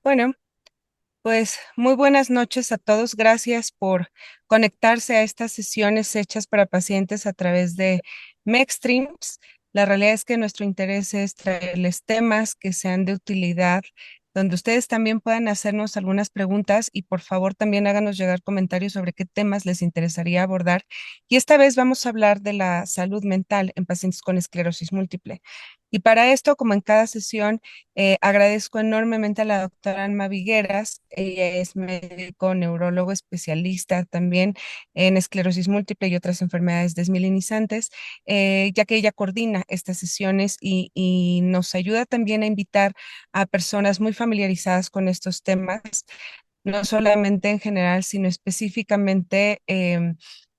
Bueno, pues muy buenas noches a todos. Gracias por conectarse a estas sesiones hechas para pacientes a través de MedStreams. La realidad es que nuestro interés es traerles temas que sean de utilidad, donde ustedes también puedan hacernos algunas preguntas y por favor también háganos llegar comentarios sobre qué temas les interesaría abordar. Y esta vez vamos a hablar de la salud mental en pacientes con esclerosis múltiple. Y para esto, como en cada sesión, agradezco enormemente a la doctora Alma Vigueras. Ella es médico neurólogo especialista también en esclerosis múltiple y otras enfermedades desmielinizantes, ya que ella coordina estas sesiones y nos ayuda también a invitar a personas muy familiarizadas con estos temas, no solamente en general, sino específicamente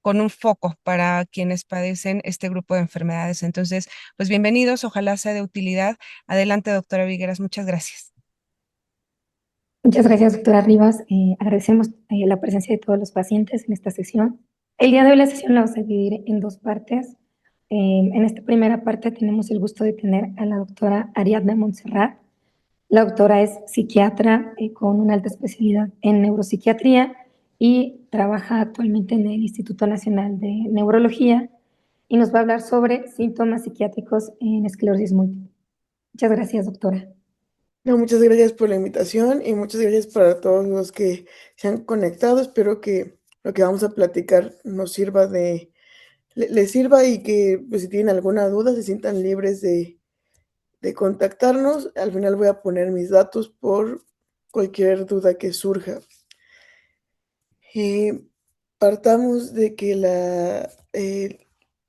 con un foco para quienes padecen este grupo de enfermedades. Entonces, pues bienvenidos, ojalá sea de utilidad. Adelante, doctora Vigueras, muchas gracias. Muchas gracias, doctora Rivas. Agradecemos la presencia de todos los pacientes en esta sesión. El día de hoy la sesión la vamos a dividir en dos partes. En esta primera parte tenemos el gusto de tener a la doctora Ariadna Montserrat. La doctora es psiquiatra con una alta especialidad en neuropsiquiatría y trabaja actualmente en el Instituto Nacional de Neurología y nos va a hablar sobre síntomas psiquiátricos en esclerosis múltiple. Muchas gracias, doctora. No, muchas gracias por la invitación y muchas gracias para todos los que se han conectado. Espero que lo que vamos a platicar nos sirva les sirva y que pues, si tienen alguna duda se sientan libres de contactarnos. Al final voy a poner mis datos por cualquier duda que surja. Eh, Partamos de que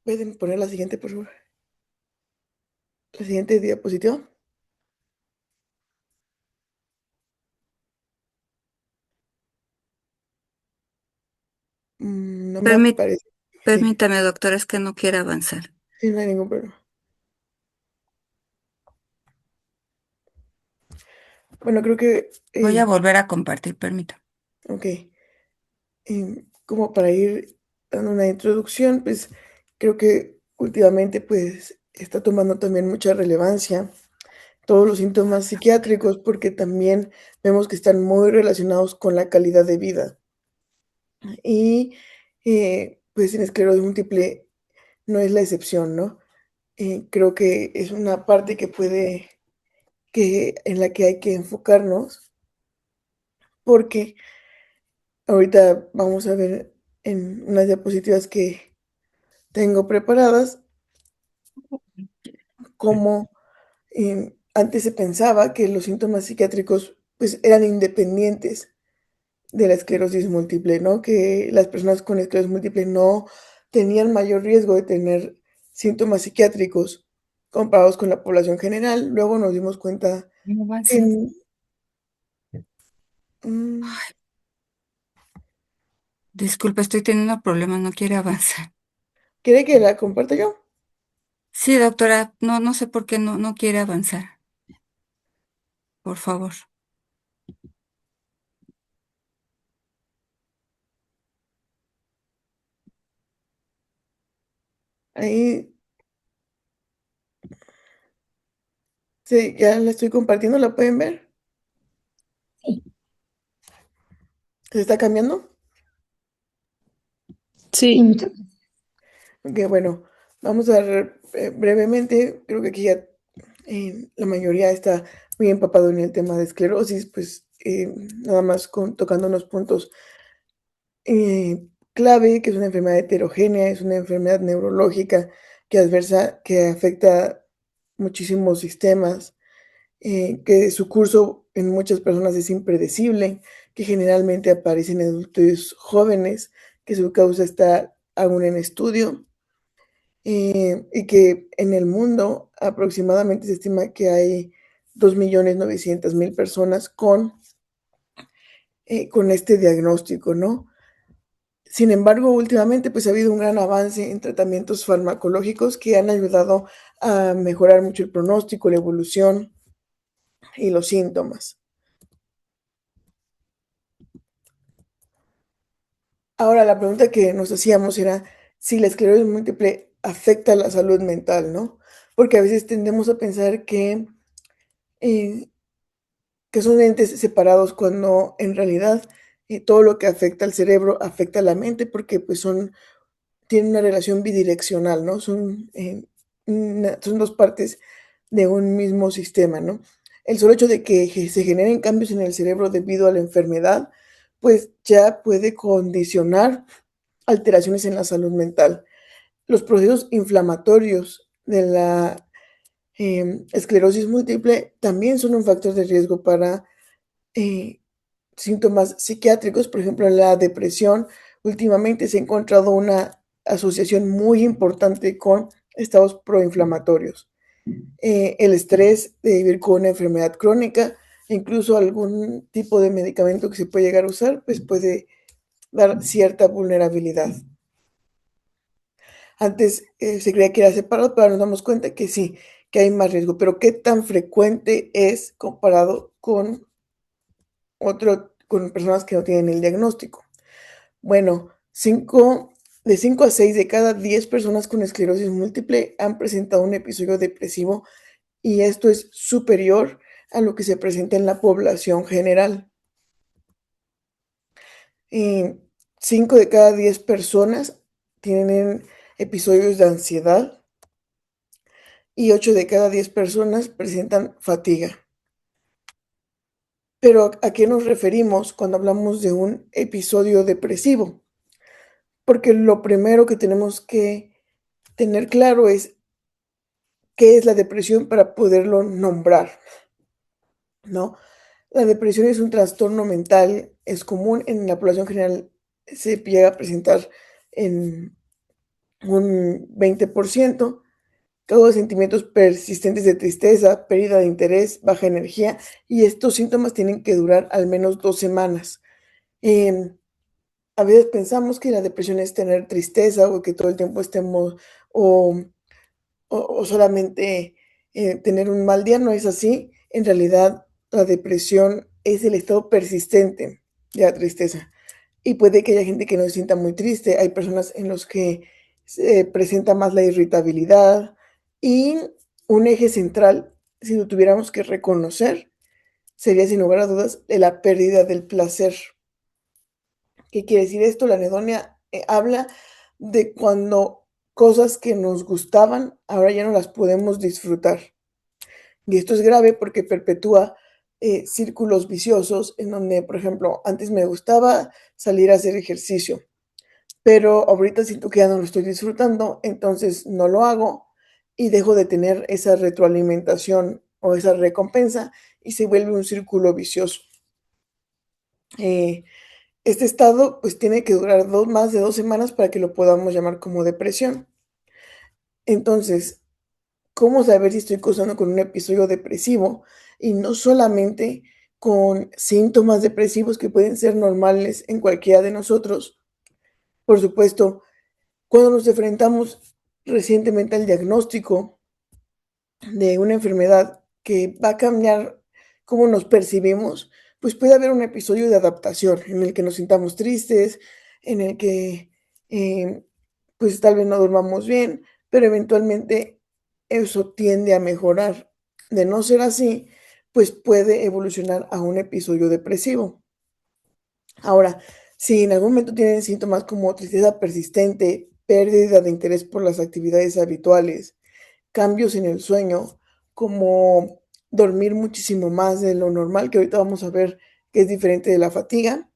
¿pueden poner la siguiente, por favor? La siguiente diapositiva. No me Permí- aparece. Sí, Permítame, doctor, es que no quiere avanzar. sí, no hay ningún problema. Bueno, creo que, Voy a volver a compartir, permítame. ok, como para ir dando una introducción, pues creo que últimamente pues está tomando también mucha relevancia todos los síntomas psiquiátricos porque también vemos que están muy relacionados con la calidad de vida. Y pues en esclerosis múltiple no es la excepción, ¿no? Creo que es una parte en la que hay que enfocarnos porque ahorita vamos a ver en unas diapositivas que tengo preparadas cómo antes se pensaba que los síntomas psiquiátricos pues eran independientes de la esclerosis múltiple, ¿no? Que las personas con esclerosis múltiple no tenían mayor riesgo de tener síntomas psiquiátricos comparados con la población general. Luego nos dimos cuenta No que avanza. mm, Disculpe, estoy teniendo problemas, no quiere avanzar. ¿quiere que la comparta yo? Sí, doctora, no sé por qué no quiere avanzar. Por favor. Ahí sí, ya la estoy compartiendo, ¿la pueden ver? Sí, ¿Se está cambiando? sí, muchas gracias. Que bueno, vamos a ver brevemente, creo que aquí ya la mayoría está muy empapado en el tema de esclerosis, pues nada más tocando unos puntos clave, que es una enfermedad heterogénea, es una enfermedad neurológica que afecta muchísimos sistemas, que su curso en muchas personas es impredecible, que generalmente aparece en adultos jóvenes, que su causa está aún en estudio y que en el mundo aproximadamente se estima que hay 2.900.000 personas con este diagnóstico, ¿no? Sin embargo, últimamente pues ha habido un gran avance en tratamientos farmacológicos que han ayudado a mejorar mucho el pronóstico, la evolución y los síntomas. Ahora, la pregunta que nos hacíamos era si la esclerosis múltiple afecta la salud mental, ¿no? Porque a veces tendemos a pensar que eh, que son entes separados cuando en realidad todo lo que afecta al cerebro afecta a la mente porque pues tienen una relación bidireccional, ¿no? Son dos partes de un mismo sistema, ¿no? El solo hecho de que se generen cambios en el cerebro debido a la enfermedad, pues ya puede condicionar alteraciones en la salud mental. Los procesos inflamatorios de la esclerosis múltiple también son un factor de riesgo para eh, síntomas psiquiátricos, por ejemplo, en la depresión. Últimamente se ha encontrado una asociación muy importante con estados proinflamatorios. El estrés de vivir con una enfermedad crónica, incluso algún tipo de medicamento que se puede llegar a usar, pues puede dar cierta vulnerabilidad. Antes se creía que era separado, pero nos damos cuenta que sí, que hay más riesgo. Pero ¿qué tan frecuente es comparado con personas que no tienen el diagnóstico? Bueno, de 5 a 6 de cada 10 personas con esclerosis múltiple han presentado un episodio depresivo y esto es superior a lo que se presenta en la población general. 5 de cada 10 personas tienen episodios de ansiedad y 8 de cada 10 personas presentan fatiga. Pero ¿a qué nos referimos cuando hablamos de un episodio depresivo? Porque lo primero que tenemos que tener claro es qué es la depresión para poderlo nombrar, ¿no? La depresión es un trastorno mental, es común en la población general, se llega a presentar en un 20%, causa sentimientos persistentes de tristeza, pérdida de interés, baja energía, y estos síntomas tienen que durar al menos 2 semanas. Em, a veces pensamos que la depresión es tener tristeza o que todo el tiempo estemos, o, o solamente tener un mal día, no es así. En realidad, la depresión es el estado persistente de la tristeza. Y puede que haya gente que no se sienta muy triste. Hay personas en los que se presenta más la irritabilidad. Y un eje central, si lo tuviéramos que reconocer, sería sin lugar a dudas la pérdida del placer. ¿Qué quiere decir esto? La anedonia habla de cuando cosas que nos gustaban ahora ya no las podemos disfrutar. Y esto es grave porque perpetúa círculos viciosos en donde, por ejemplo, antes me gustaba salir a hacer ejercicio, pero ahorita siento que ya no lo estoy disfrutando, entonces no lo hago y dejo de tener esa retroalimentación o esa recompensa y se vuelve un círculo vicioso. Este estado pues tiene que durar más de 2 semanas para que lo podamos llamar como depresión. Entonces, ¿cómo saber si estoy cursando con un episodio depresivo? Y no solamente con síntomas depresivos que pueden ser normales en cualquiera de nosotros. Por supuesto, cuando nos enfrentamos recientemente al diagnóstico de una enfermedad que va a cambiar cómo nos percibimos, pues puede haber un episodio de adaptación en el que nos sintamos tristes, en el que pues tal vez no durmamos bien, pero eventualmente eso tiende a mejorar. De no ser así, pues puede evolucionar a un episodio depresivo. Ahora, si en algún momento tienen síntomas como tristeza persistente, pérdida de interés por las actividades habituales, cambios en el sueño, como dormir muchísimo más de lo normal, que ahorita vamos a ver que es diferente de la fatiga,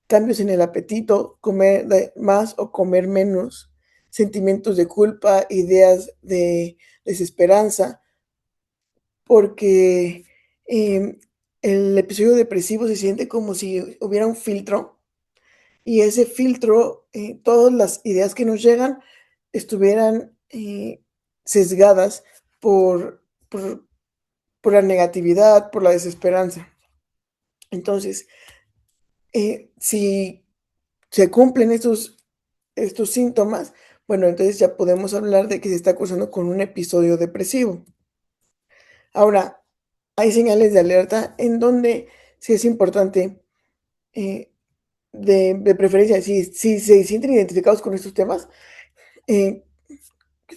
cambios en el apetito, comer más o comer menos, sentimientos de culpa, ideas de desesperanza, porque el episodio depresivo se siente como si hubiera un filtro y ese filtro, todas las ideas que nos llegan estuvieran sesgadas por, por, por la negatividad, por la desesperanza. Entonces, si se cumplen estos síntomas, bueno, entonces ya podemos hablar de que se está cursando con un episodio depresivo. Ahora, hay señales de alerta en donde sí es importante, de preferencia, si se sienten identificados con estos temas, eh,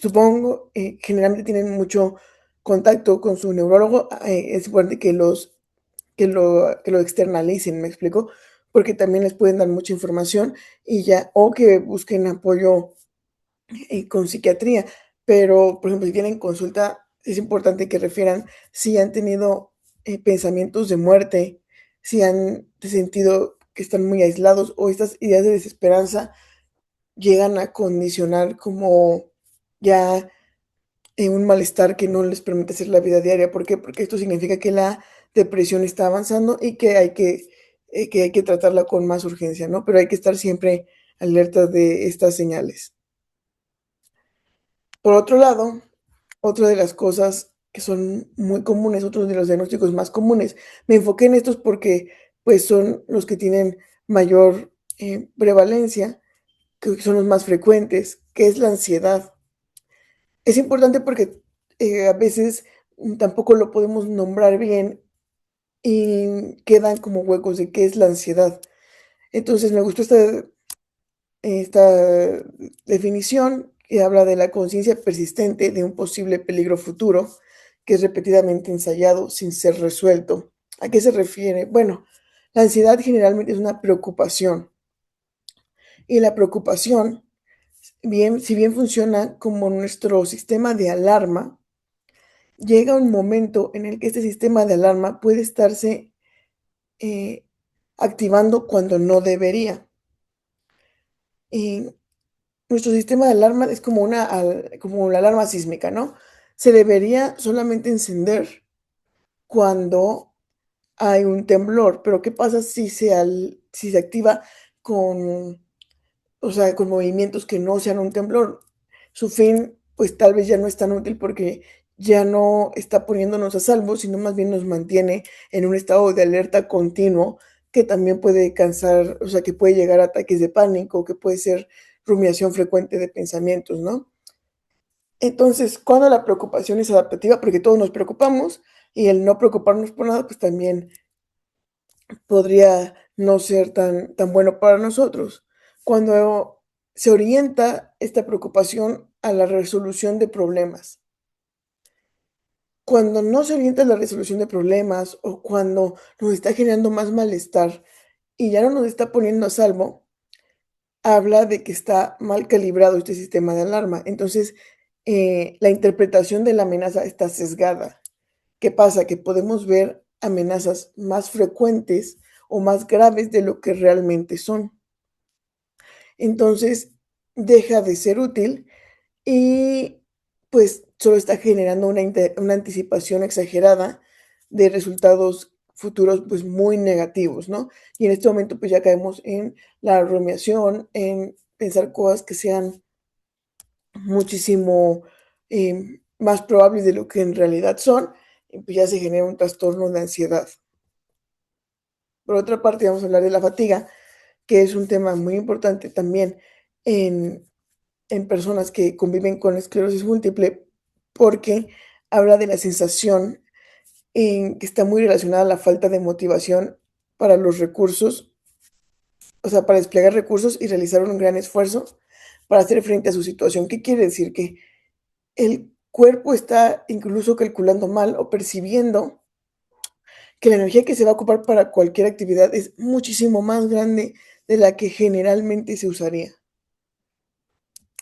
supongo, generalmente tienen mucho contacto con su neurólogo, es importante que los que lo externalicen, ¿me explico? Porque también les pueden dar mucha información y ya, o que busquen apoyo con psiquiatría. Pero, por ejemplo, si tienen consulta, es importante que refieran si han tenido pensamientos de muerte, si han sentido que están muy aislados o estas ideas de desesperanza llegan a condicionar como ya un malestar que no les permite hacer la vida diaria. ¿Por qué? Porque esto significa que la depresión está avanzando y que hay que tratarla con más urgencia, ¿no? Pero hay que estar siempre alerta de estas señales. Por otro lado, otra de las cosas que son muy comunes, otros de los diagnósticos más comunes, me enfoqué en estos porque pues son los que tienen mayor prevalencia, que son los más frecuentes, que es la ansiedad. Es importante porque a veces tampoco lo podemos nombrar bien y quedan como huecos de qué es la ansiedad. Entonces me gustó esta definición que habla de la conciencia persistente de un posible peligro futuro que es repetidamente ensayado sin ser resuelto. ¿A qué se refiere? Bueno, la ansiedad generalmente es una preocupación y la preocupación, si bien funciona como nuestro sistema de alarma, llega un momento en el que este sistema de alarma puede estarse eh, activando cuando no debería. Y nuestro sistema de alarma es como la alarma sísmica, ¿no? Se debería solamente encender cuando hay un temblor, pero ¿qué pasa si se activa con, o sea, con movimientos que no sean un temblor? Su fin, pues tal vez ya no es tan útil porque ya no está poniéndonos a salvo, sino más bien nos mantiene en un estado de alerta continuo que también puede cansar, o sea, que puede llegar a ataques de pánico, que puede ser rumiación frecuente de pensamientos, ¿no? Entonces, cuando la preocupación es adaptativa, porque todos nos preocupamos y el no preocuparnos por nada, pues también podría no ser tan bueno para nosotros. Cuando se orienta esta preocupación a la resolución de problemas. Cuando no se orienta a la resolución de problemas o cuando nos está generando más malestar y ya no nos está poniendo a salvo, habla de que está mal calibrado este sistema de alarma. Entonces, la interpretación de la amenaza está sesgada. ¿Qué pasa? Que podemos ver amenazas más frecuentes o más graves de lo que realmente son. Entonces, deja de ser útil y pues solo está generando una anticipación exagerada de resultados futuros pues muy negativos, ¿no? Y en este momento pues ya caemos en la rumiación, en pensar cosas que sean muchísimo más probables de lo que en realidad son, y pues ya se genera un trastorno de ansiedad. Por otra parte, vamos a hablar de la fatiga, que es un tema muy importante también en, en personas que conviven con esclerosis múltiple, porque habla de la sensación que está muy relacionada a la falta de motivación para los recursos, o sea, para desplegar recursos y realizar un gran esfuerzo para hacer frente a su situación. ¿Qué quiere decir? Que el cuerpo está incluso calculando mal o percibiendo que la energía que se va a ocupar para cualquier actividad es muchísimo más grande de la que generalmente se usaría.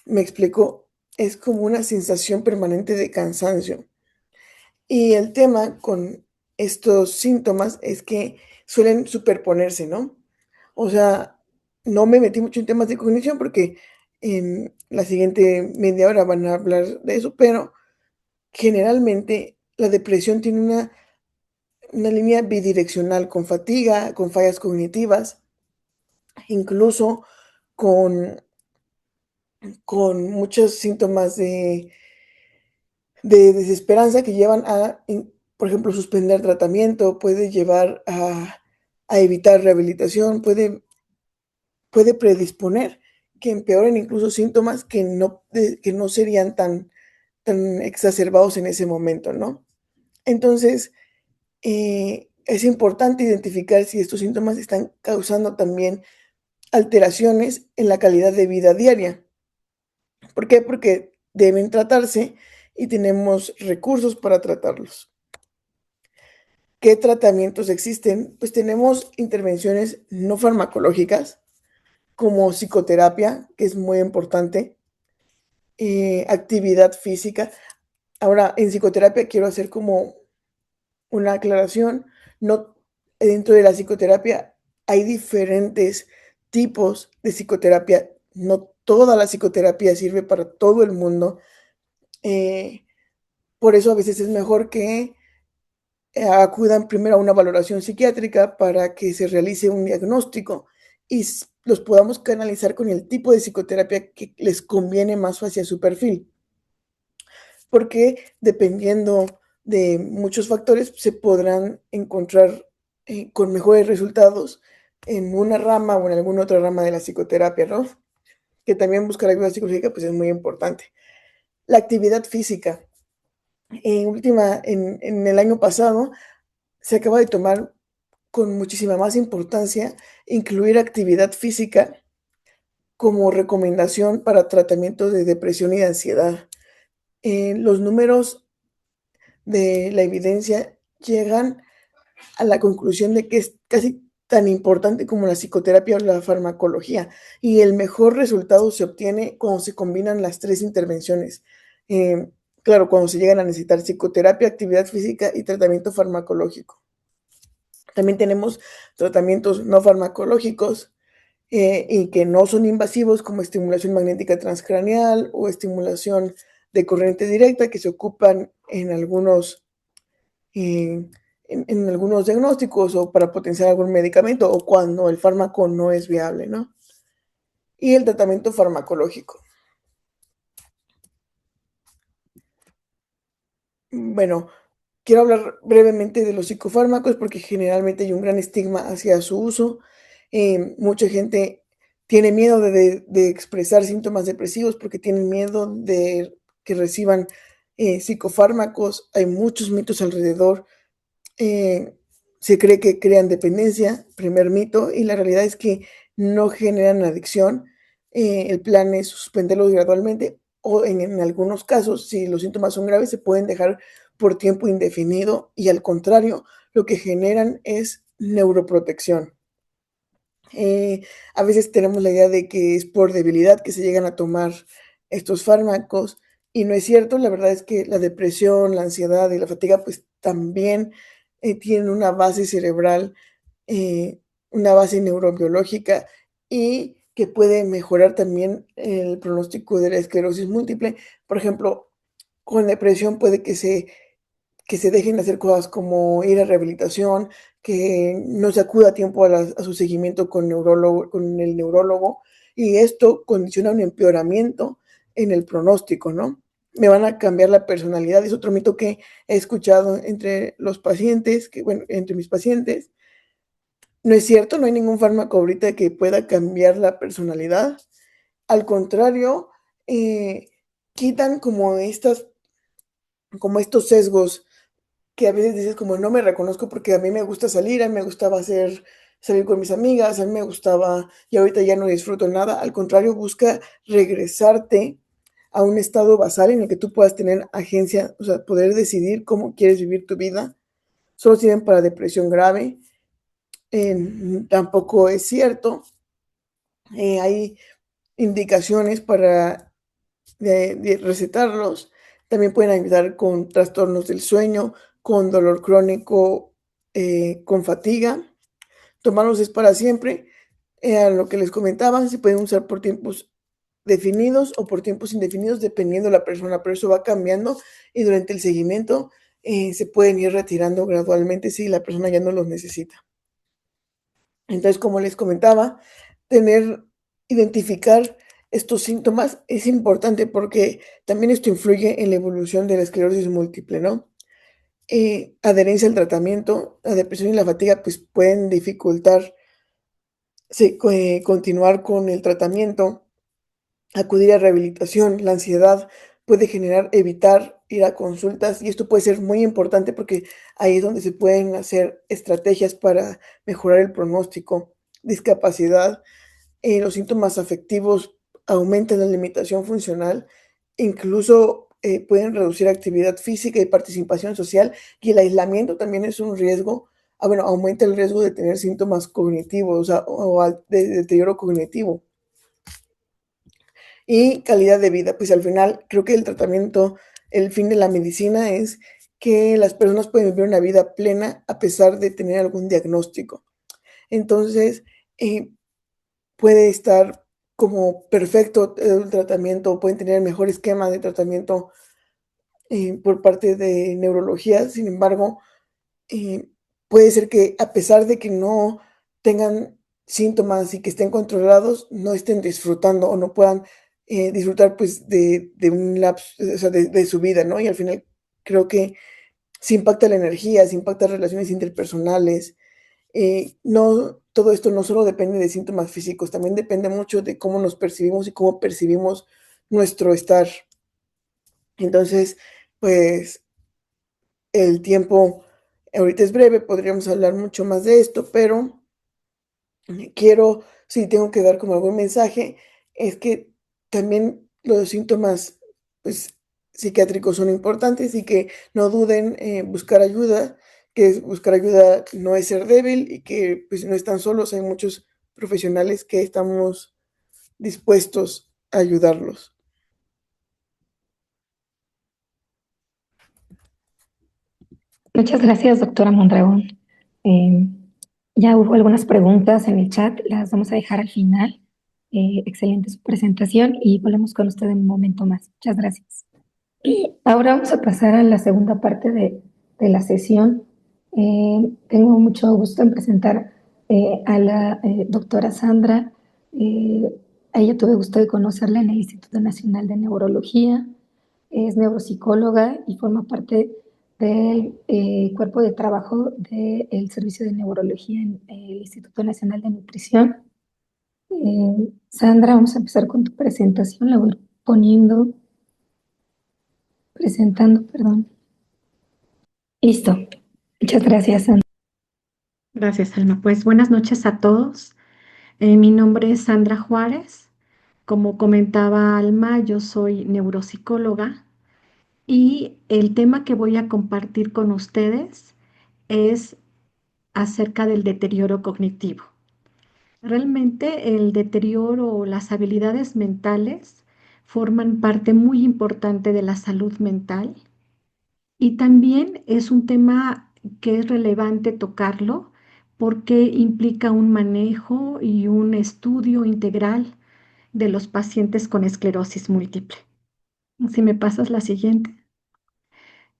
Me explico, es como una sensación permanente de cansancio. Y el tema con estos síntomas es que suelen superponerse, ¿no? O sea, no me metí mucho en temas de cognición porque en la siguiente media hora van a hablar de eso, pero generalmente la depresión tiene una línea bidireccional con fatiga, con fallas cognitivas, incluso con, con muchos síntomas de desesperanza que llevan por ejemplo, suspender tratamiento, puede llevar a evitar rehabilitación, puede predisponer que empeoren incluso síntomas que no serían tan exacerbados en ese momento, ¿no? Entonces, es importante identificar si estos síntomas están causando también alteraciones en la calidad de vida diaria. ¿Por qué? Porque deben tratarse y tenemos recursos para tratarlos. ¿Qué tratamientos existen? Pues tenemos intervenciones no farmacológicas, como psicoterapia, que es muy importante, actividad física. Ahora, en psicoterapia quiero hacer como una aclaración. No, dentro de la psicoterapia hay diferentes tipos de psicoterapia. No toda la psicoterapia sirve para todo el mundo. Eh, por eso a veces es mejor que acudan primero a una valoración psiquiátrica para que se realice un diagnóstico y los podamos canalizar con el tipo de psicoterapia que les conviene más hacia su perfil, porque dependiendo de muchos factores se podrán encontrar con mejores resultados en una rama o en alguna otra rama de la psicoterapia, ¿no? Que también buscar ayuda psicológica pues es muy importante. La actividad física. En el año pasado se acaba de tomar con muchísima más importancia incluir actividad física como recomendación para tratamiento de depresión y de ansiedad. Los números de la evidencia llegan a la conclusión de que es casi tan importante como la psicoterapia o la farmacología, y el mejor resultado se obtiene cuando se combinan las tres intervenciones. Eh, claro, cuando se llegan a necesitar psicoterapia, actividad física y tratamiento farmacológico. También tenemos tratamientos no farmacológicos y que no son invasivos, como estimulación magnética transcraneal o estimulación de corriente directa, que se ocupan eh, en algunos diagnósticos o para potenciar algún medicamento o cuando el fármaco no es viable, ¿no? Y el tratamiento farmacológico. Bueno, quiero hablar brevemente de los psicofármacos porque generalmente hay un gran estigma hacia su uso. Mucha gente tiene miedo de expresar síntomas depresivos porque tienen miedo de que reciban psicofármacos. Hay muchos mitos alrededor. Eh, Se cree que crean dependencia, primer mito, y la realidad es que no generan adicción. El plan es suspenderlos gradualmente o en algunos casos, si los síntomas son graves, se pueden dejar por tiempo indefinido y al contrario, lo que generan es neuroprotección. Eh, a veces tenemos la idea de que es por debilidad que se llegan a tomar estos fármacos y no es cierto. La verdad es que la depresión, la ansiedad y la fatiga pues también tienen una base cerebral, eh, una base neurobiológica y que puede mejorar también el pronóstico de la esclerosis múltiple. Por ejemplo, con depresión puede que se dejen de hacer cosas como ir a rehabilitación, que no se acuda a tiempo a su seguimiento con el neurólogo, y esto condiciona un empeoramiento en el pronóstico, ¿no? Me van a cambiar la personalidad, es otro mito que he escuchado entre los pacientes, que bueno, entre mis pacientes. No es cierto, no hay ningún fármaco ahorita que pueda cambiar la personalidad. Al contrario, quitan como estos sesgos que a veces dices como no me reconozco porque a mí me gusta salir, a mí me gustaba salir con mis amigas, a mí me gustaba y ahorita ya no disfruto nada. Al contrario, busca regresarte a un estado basal en el que tú puedas tener agencia, o sea, poder decidir cómo quieres vivir tu vida. Solo sirven para depresión grave. Tampoco es cierto. Hay indicaciones para de recetarlos. También pueden ayudar con trastornos del sueño, con dolor crónico, con fatiga. Tomarlos es para siempre. A lo que les comentaba, se pueden usar por tiempos definidos o por tiempos indefinidos, dependiendo de la persona, pero eso va cambiando y durante el seguimiento se pueden ir retirando gradualmente si la persona ya no los necesita. Entonces, como les comentaba, identificar estos síntomas es importante porque también esto influye en la evolución de la esclerosis múltiple, ¿no? Adherencia al tratamiento, la depresión y la fatiga pues pueden dificultar continuar con el tratamiento, acudir a rehabilitación. La ansiedad puede generar evitar ir a consultas y esto puede ser muy importante porque ahí es donde se pueden hacer estrategias para mejorar el pronóstico. Discapacidad, los síntomas afectivos aumentan la limitación funcional, incluso pueden reducir actividad física y participación social, y el aislamiento también es un riesgo, bueno, aumenta el riesgo de tener síntomas cognitivos, o sea, de deterioro cognitivo. Y calidad de vida, pues al final creo que el tratamiento, el fin de la medicina es que las personas pueden vivir una vida plena a pesar de tener algún diagnóstico. Entonces, eh, puede estar como perfecto el tratamiento, pueden tener el mejor esquema de tratamiento por parte de neurología. Sin embargo, eh, puede ser que a pesar de que no tengan síntomas y que estén controlados, no estén disfrutando o no puedan disfrutar pues de un lapso, o sea, de su vida, ¿no? Y al final creo que se impacta la energía, se impacta las relaciones interpersonales. No, todo esto no solo depende de síntomas físicos, también depende mucho de cómo nos percibimos y cómo percibimos nuestro estar. Entonces, pues el tiempo ahorita es breve, podríamos hablar mucho más de esto, pero quiero, si tengo que dar como algún mensaje, es que también los síntomas, pues, psiquiátricos son importantes y que no duden en buscar ayuda, que buscar ayuda no es ser débil y que pues no están solos, hay muchos profesionales que estamos dispuestos a ayudarlos. Muchas gracias, doctora Mondragón. Eh, ya hubo algunas preguntas en el chat, las vamos a dejar al final. Excelente su presentación y volvemos con usted en un momento más. Muchas gracias. Y ahora vamos a pasar a la segunda parte de la sesión. Tengo mucho gusto en presentar a la doctora Sandra. A ella tuve gusto de conocerla en el Instituto Nacional de Neurología. Es neuropsicóloga y forma parte del cuerpo de trabajo del Servicio de Neurología en el Instituto Nacional de Nutrición. Sandra, vamos a empezar con tu presentación. La voy poniendo, presentando, perdón. Listo. Muchas gracias, Sandra. Gracias, Alma. Pues buenas noches a todos. Mi nombre es Sandra Juárez. Como comentaba Alma, yo soy neuropsicóloga y el tema que voy a compartir con ustedes es acerca del deterioro cognitivo. Realmente el deterioro o las habilidades mentales forman parte muy importante de la salud mental y también es un tema que es relevante tocarlo porque implica un manejo y un estudio integral de los pacientes con esclerosis múltiple. Si me pasas la siguiente.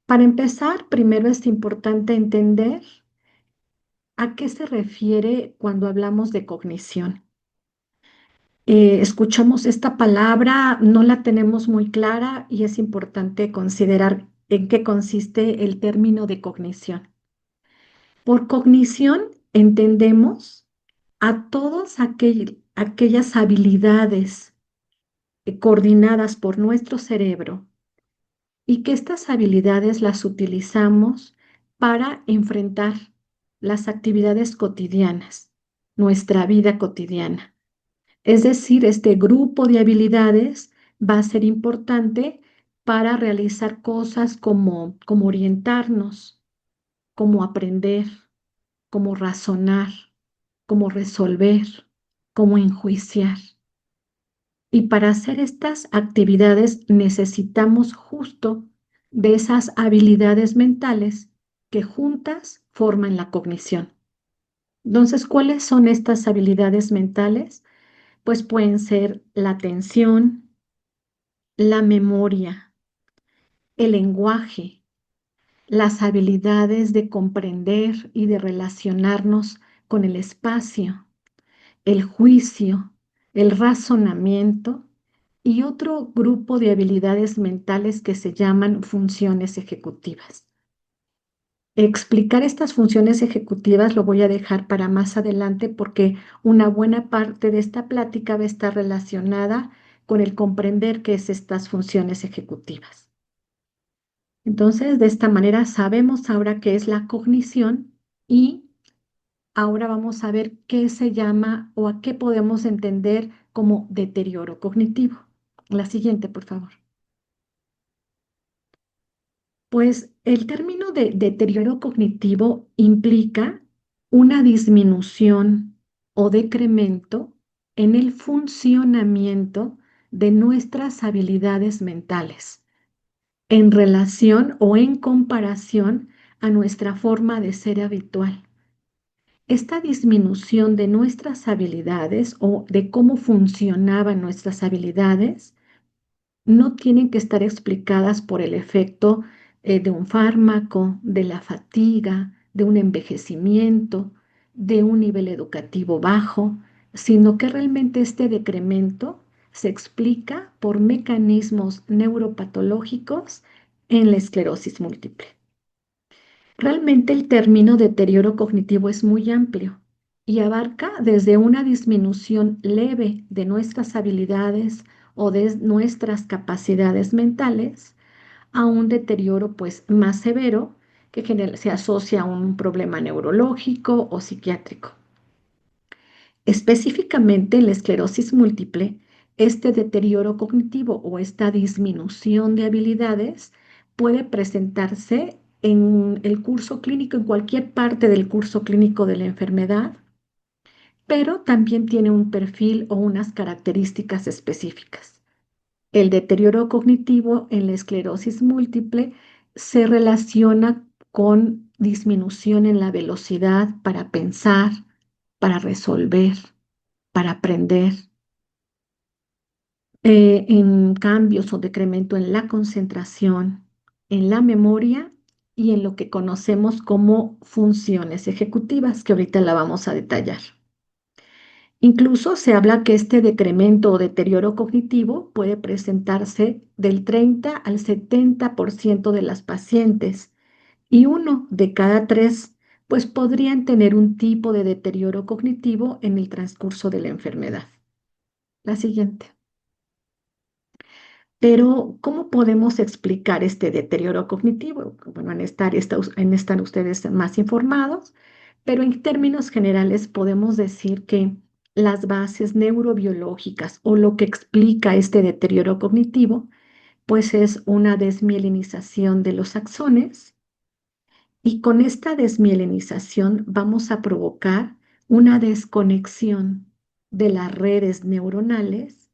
Para empezar, primero es importante entender a qué se refiere cuando hablamos de cognición. Escuchamos esta palabra, no la tenemos muy clara y es importante considerar en qué consiste el término de cognición. Por cognición entendemos a todas aquellas habilidades coordinadas por nuestro cerebro y que estas habilidades las utilizamos para enfrentar las actividades cotidianas, nuestra vida cotidiana. Es decir, este grupo de habilidades va a ser importante para realizar cosas como orientarnos, como aprender, como razonar, como resolver, como enjuiciar. Y para hacer estas actividades necesitamos justo de esas habilidades mentales que juntas forman la cognición. Entonces, ¿cuáles son estas habilidades mentales? Pues pueden ser la atención, la memoria, el lenguaje, las habilidades de comprender y de relacionarnos con el espacio, el juicio, el razonamiento y otro grupo de habilidades mentales que se llaman funciones ejecutivas. Explicar estas funciones ejecutivas lo voy a dejar para más adelante porque una buena parte de esta plática va a estar relacionada con el comprender qué es estas funciones ejecutivas. Entonces, de esta manera sabemos ahora qué es la cognición y ahora vamos a ver qué se llama o a qué podemos entender como deterioro cognitivo. La siguiente, por favor. Pues el término de deterioro cognitivo implica una disminución o decremento en el funcionamiento de nuestras habilidades mentales en relación o en comparación a nuestra forma de ser habitual. Esta disminución de nuestras habilidades o de cómo funcionaban nuestras habilidades no tienen que estar explicadas por el efecto de un fármaco, de la fatiga, de un envejecimiento, de un nivel educativo bajo, sino que realmente este decremento se explica por mecanismos neuropatológicos en la esclerosis múltiple. Realmente el término deterioro cognitivo es muy amplio y abarca desde una disminución leve de nuestras habilidades o de nuestras capacidades mentales a un deterioro pues más severo que se asocia a un problema neurológico o psiquiátrico. Específicamente en la esclerosis múltiple, este deterioro cognitivo o esta disminución de habilidades puede presentarse en el curso clínico, en cualquier parte del curso clínico de la enfermedad, pero también tiene un perfil o unas características específicas. El deterioro cognitivo en la esclerosis múltiple se relaciona con disminución en la velocidad para pensar, para resolver, para aprender, en cambios o decremento en la concentración, en la memoria y en lo que conocemos como funciones ejecutivas, que ahorita la vamos a detallar. Incluso se habla que este decremento o deterioro cognitivo puede presentarse del 30 al 70% de las pacientes y uno de cada tres pues podrían tener un tipo de deterioro cognitivo en el transcurso de la enfermedad. La siguiente. Pero, ¿cómo podemos explicar este deterioro cognitivo? Bueno, en esta área están ustedes más informados, pero en términos generales podemos decir que las bases neurobiológicas o lo que explica este deterioro cognitivo, pues es una desmielinización de los axones y con esta desmielinización vamos a provocar una desconexión de las redes neuronales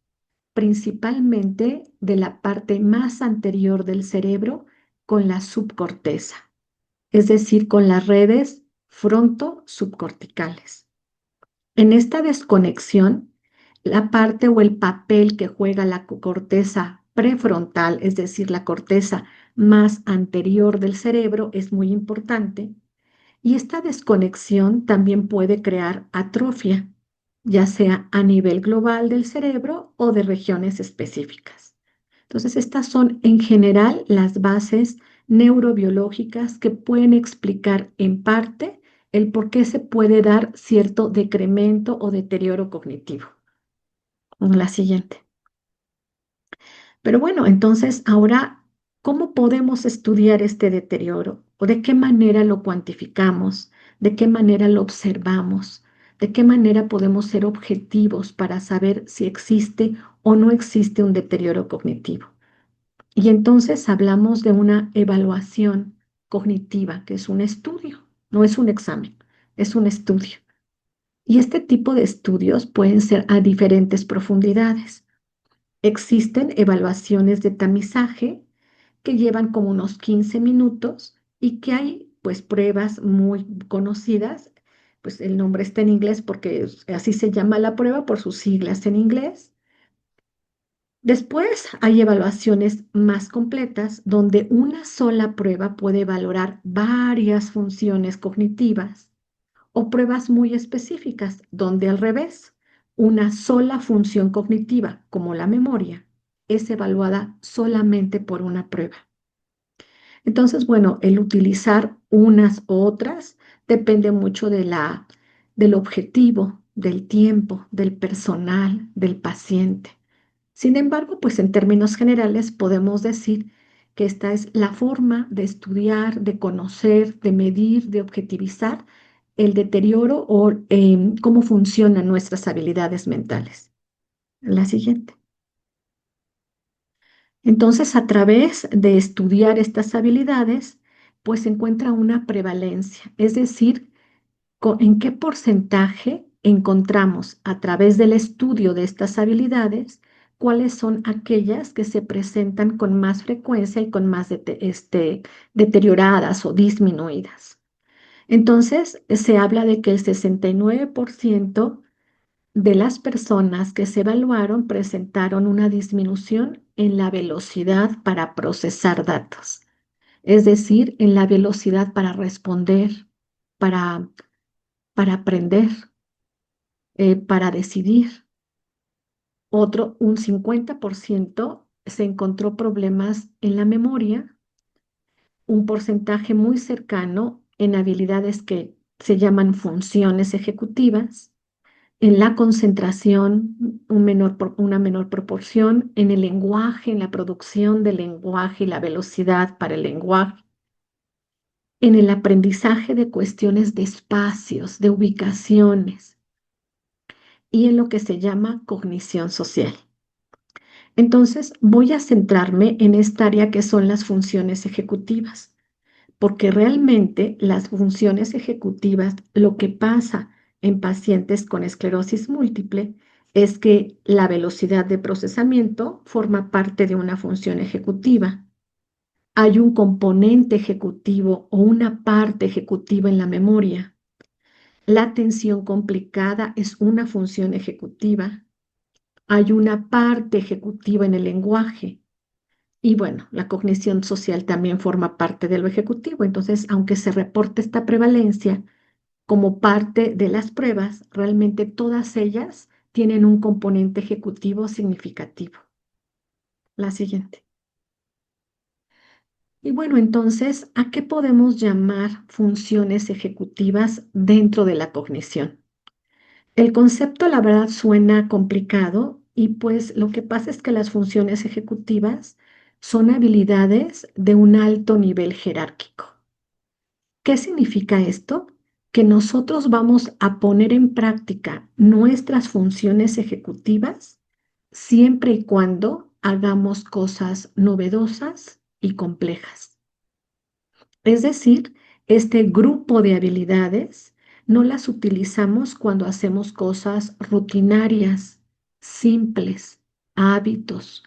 principalmente de la parte más anterior del cerebro con la subcorteza, es decir, con las redes fronto-subcorticales. En esta desconexión, la parte o el papel que juega la corteza prefrontal, es decir, la corteza más anterior del cerebro, es muy importante. Y esta desconexión también puede crear atrofia, ya sea a nivel global del cerebro o de regiones específicas. Entonces, estas son en general las bases neurobiológicas que pueden explicar en parte el por qué se puede dar cierto decremento o deterioro cognitivo. La siguiente. Pero bueno, entonces ahora, ¿cómo podemos estudiar este deterioro? ¿O de qué manera lo cuantificamos? ¿De qué manera lo observamos? ¿De qué manera podemos ser objetivos para saber si existe o no existe un deterioro cognitivo? Y entonces hablamos de una evaluación cognitiva, que es un estudio, no es un examen, es un estudio. Y este tipo de estudios pueden ser a diferentes profundidades. Existen evaluaciones de tamizaje que llevan como unos 15 minutos y que hay pues pruebas muy conocidas, pues el nombre está en inglés porque así se llama la prueba por sus siglas en inglés. Después hay evaluaciones más completas donde una sola prueba puede valorar varias funciones cognitivas o pruebas muy específicas donde al revés, una sola función cognitiva como la memoria es evaluada solamente por una prueba. Entonces, bueno, el utilizar unas u otras depende mucho del objetivo, del tiempo, del personal, del paciente. Sin embargo, pues en términos generales podemos decir que esta es la forma de estudiar, de conocer, de medir, de objetivizar el deterioro o cómo funcionan nuestras habilidades mentales. La siguiente. Entonces, a través de estudiar estas habilidades, pues se encuentra una prevalencia, es decir, en qué porcentaje encontramos a través del estudio de estas habilidades cuáles son aquellas que se presentan con más frecuencia y con más deterioradas o disminuidas. Entonces, se habla de que el 69% de las personas que se evaluaron presentaron una disminución en la velocidad para procesar datos, es decir, en la velocidad para responder, para, para aprender, para decidir. Un 50% se encontró problemas en la memoria, un porcentaje muy cercano en habilidades que se llaman funciones ejecutivas, en la concentración, una menor proporción, en el lenguaje, en la producción del lenguaje y la velocidad para el lenguaje, en el aprendizaje de cuestiones de espacios, de ubicaciones y en lo que se llama cognición social. Entonces, voy a centrarme en esta área que son las funciones ejecutivas, porque realmente las funciones ejecutivas, lo que pasa en pacientes con esclerosis múltiple es que la velocidad de procesamiento forma parte de una función ejecutiva. Hay un componente ejecutivo o una parte ejecutiva en la memoria. La atención complicada es una función ejecutiva. Hay una parte ejecutiva en el lenguaje. Y bueno, la cognición social también forma parte de lo ejecutivo. Entonces, aunque se reporte esta prevalencia como parte de las pruebas, realmente todas ellas tienen un componente ejecutivo significativo. La siguiente. Y bueno, entonces, ¿a qué podemos llamar funciones ejecutivas dentro de la cognición? El concepto, la verdad, suena complicado y pues lo que pasa es que las funciones ejecutivas son habilidades de un alto nivel jerárquico. ¿Qué significa esto? Que nosotros vamos a poner en práctica nuestras funciones ejecutivas siempre y cuando hagamos cosas novedosas y complejas. Es decir, este grupo de habilidades no las utilizamos cuando hacemos cosas rutinarias, simples, hábitos.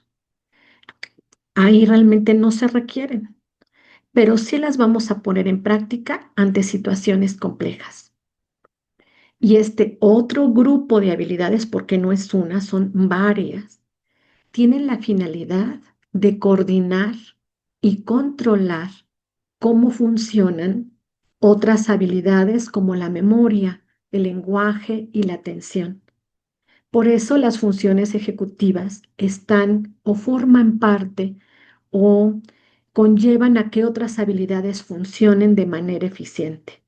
Ahí realmente no se requieren, pero sí las vamos a poner en práctica ante situaciones complejas. Y este otro grupo de habilidades, porque no es una, son varias, tienen la finalidad de coordinar y controlar cómo funcionan otras habilidades como la memoria, el lenguaje y la atención. Por eso las funciones ejecutivas están o forman parte o conllevan a que otras habilidades funcionen de manera eficiente.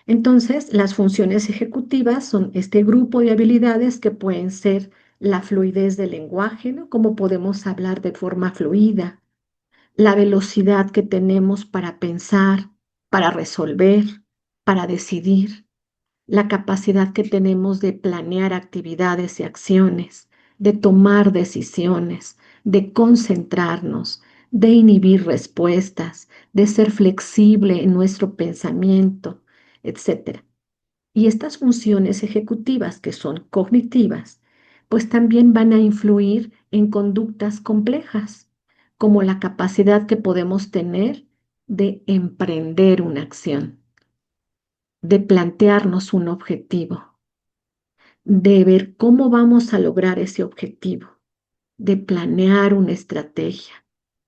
Entonces, las funciones ejecutivas son este grupo de habilidades que pueden ser la fluidez del lenguaje, ¿no? Cómo podemos hablar de forma fluida, la velocidad que tenemos para pensar, para resolver, para decidir, la capacidad que tenemos de planear actividades y acciones, de tomar decisiones, de concentrarnos, de inhibir respuestas, de ser flexible en nuestro pensamiento, etcétera. Y estas funciones ejecutivas, que son cognitivas, pues también van a influir en conductas complejas, como la capacidad que podemos tener de emprender una acción, de plantearnos un objetivo, de ver cómo vamos a lograr ese objetivo, de planear una estrategia,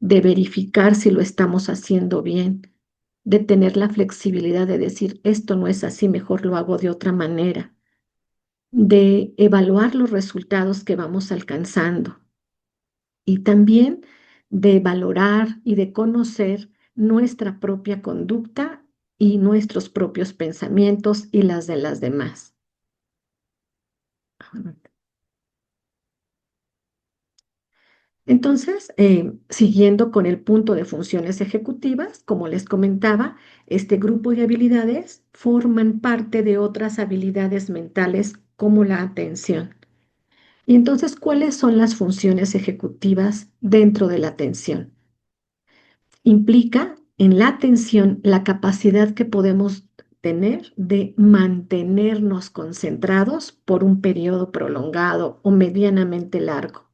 de verificar si lo estamos haciendo bien, de tener la flexibilidad de decir, esto no es así, mejor lo hago de otra manera, de evaluar los resultados que vamos alcanzando y también de valorar y de conocer nuestra propia conducta y nuestros propios pensamientos y las de las demás. Entonces, siguiendo con el punto de funciones ejecutivas, como les comentaba, este grupo de habilidades forman parte de otras habilidades mentales como la atención. Y entonces, ¿cuáles son las funciones ejecutivas dentro de la atención? Implica en la atención la capacidad que podemos tener de mantenernos concentrados por un periodo prolongado o medianamente largo.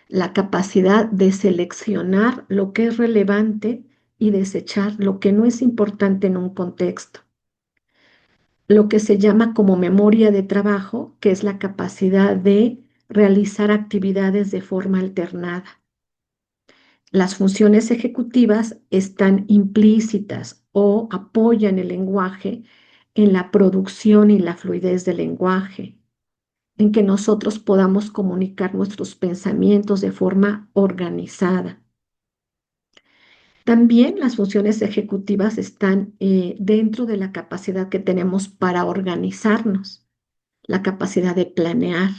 La capacidad de seleccionar lo que es relevante y desechar lo que no es importante en un contexto. Lo que se llama como memoria de trabajo, que es la capacidad de realizar actividades de forma alternada. Las funciones ejecutivas están implícitas o apoyan el lenguaje en la producción y la fluidez del lenguaje, en que nosotros podamos comunicar nuestros pensamientos de forma organizada. También las funciones ejecutivas están dentro de la capacidad que tenemos para organizarnos, la capacidad de planear,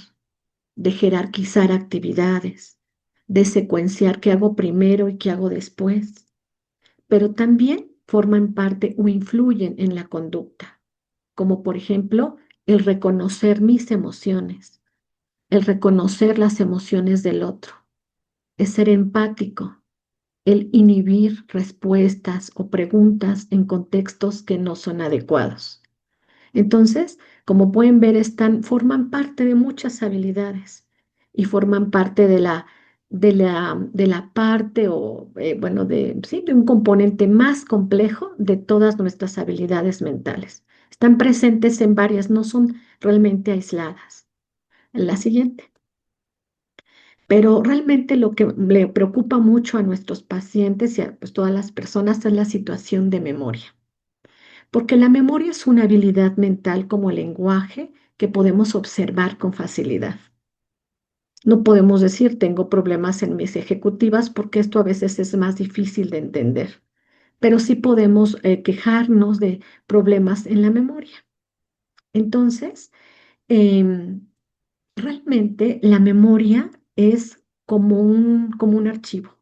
de jerarquizar actividades, de secuenciar qué hago primero y qué hago después, pero también forman parte o influyen en la conducta, como por ejemplo el reconocer mis emociones, el reconocer las emociones del otro, es ser empático, el inhibir respuestas o preguntas en contextos que no son adecuados. Entonces, como pueden ver, forman parte de muchas habilidades y forman parte de la parte o, bueno, sí, de un componente más complejo de todas nuestras habilidades mentales. Están presentes en varias, no son realmente aisladas. La siguiente. Pero realmente lo que le preocupa mucho a nuestros pacientes y a pues, todas las personas es la situación de memoria. Porque la memoria es una habilidad mental como el lenguaje que podemos observar con facilidad. No podemos decir tengo problemas en mis ejecutivas porque esto a veces es más difícil de entender, pero sí podemos quejarnos de problemas en la memoria. Entonces, em, realmente la memoria es como un archivo.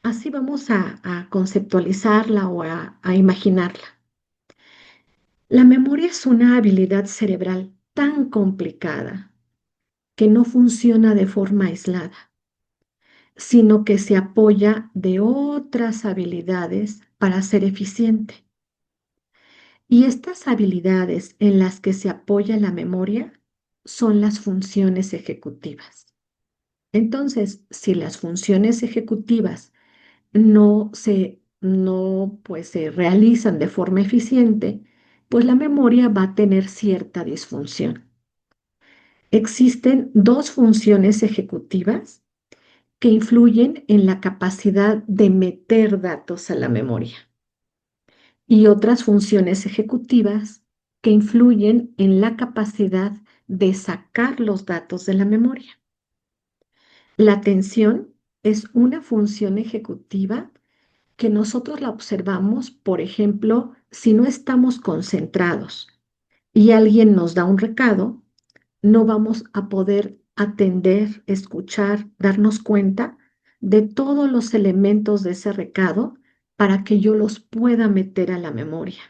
Así vamos a conceptualizarla o a imaginarla. La memoria es una habilidad cerebral tan complicada que no funciona de forma aislada, sino que se apoya de otras habilidades para ser eficiente. Y estas habilidades en las que se apoya la memoria son las funciones ejecutivas. Entonces, si las funciones ejecutivas no se realizan de forma eficiente, pues la memoria va a tener cierta disfunción. Existen dos funciones ejecutivas que influyen en la capacidad de meter datos a la memoria y otras funciones ejecutivas que influyen en la capacidad de sacar los datos de la memoria. La atención es una función ejecutiva que nosotros la observamos, por ejemplo, si no estamos concentrados y alguien nos da un recado, no vamos a poder atender, escuchar, darnos cuenta de todos los elementos de ese recado para que yo los pueda meter a la memoria.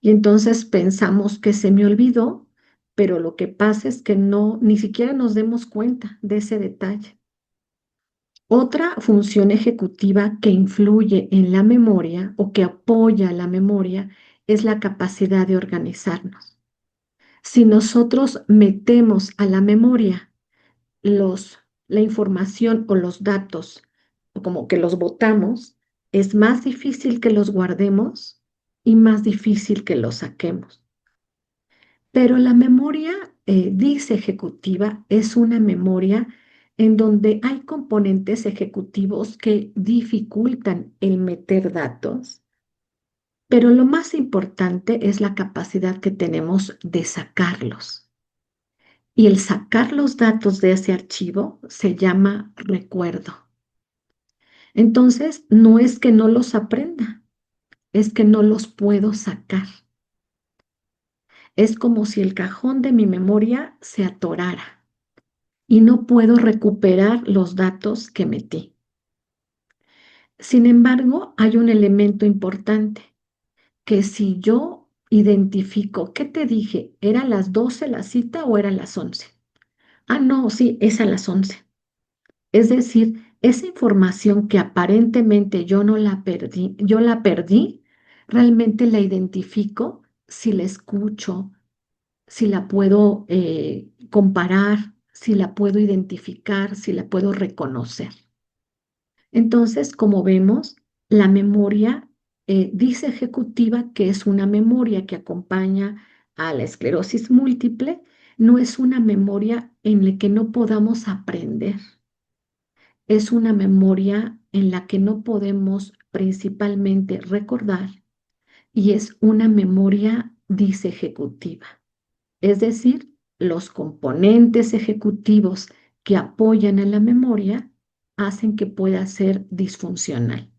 Y entonces pensamos que se me olvidó, pero lo que pasa es que no, ni siquiera nos demos cuenta de ese detalle. Otra función ejecutiva que influye en la memoria o que apoya la memoria es la capacidad de organizarnos. Si nosotros metemos a la memoria la información o los datos, o como que los botamos, es más difícil que los guardemos y más difícil que los saquemos. Pero la memoria, dice ejecutiva, es una memoria en donde hay componentes ejecutivos que dificultan el meter datos, pero lo más importante es la capacidad que tenemos de sacarlos. Y el sacar los datos de ese archivo se llama recuerdo. Entonces, no es que no los aprenda, es que no los puedo sacar. Es como si el cajón de mi memoria se atorara y no puedo recuperar los datos que metí. Sin embargo, hay un elemento importante, que si yo identifico, ¿qué te dije? ¿Era las 12 la cita o eran las 11? Ah, no, sí, es a las 11. Es decir, esa información que aparentemente yo no la perdí, yo la perdí, realmente la identifico si la escucho, si la puedo comparar, si la puedo identificar, si la puedo reconocer. Entonces, como vemos, la memoria dice ejecutiva que es una memoria que acompaña a la esclerosis múltiple, no es una memoria en la que no podamos aprender, es una memoria en la que no podemos principalmente recordar y es una memoria dice ejecutiva. Es decir, los componentes ejecutivos que apoyan a la memoria hacen que pueda ser disfuncional.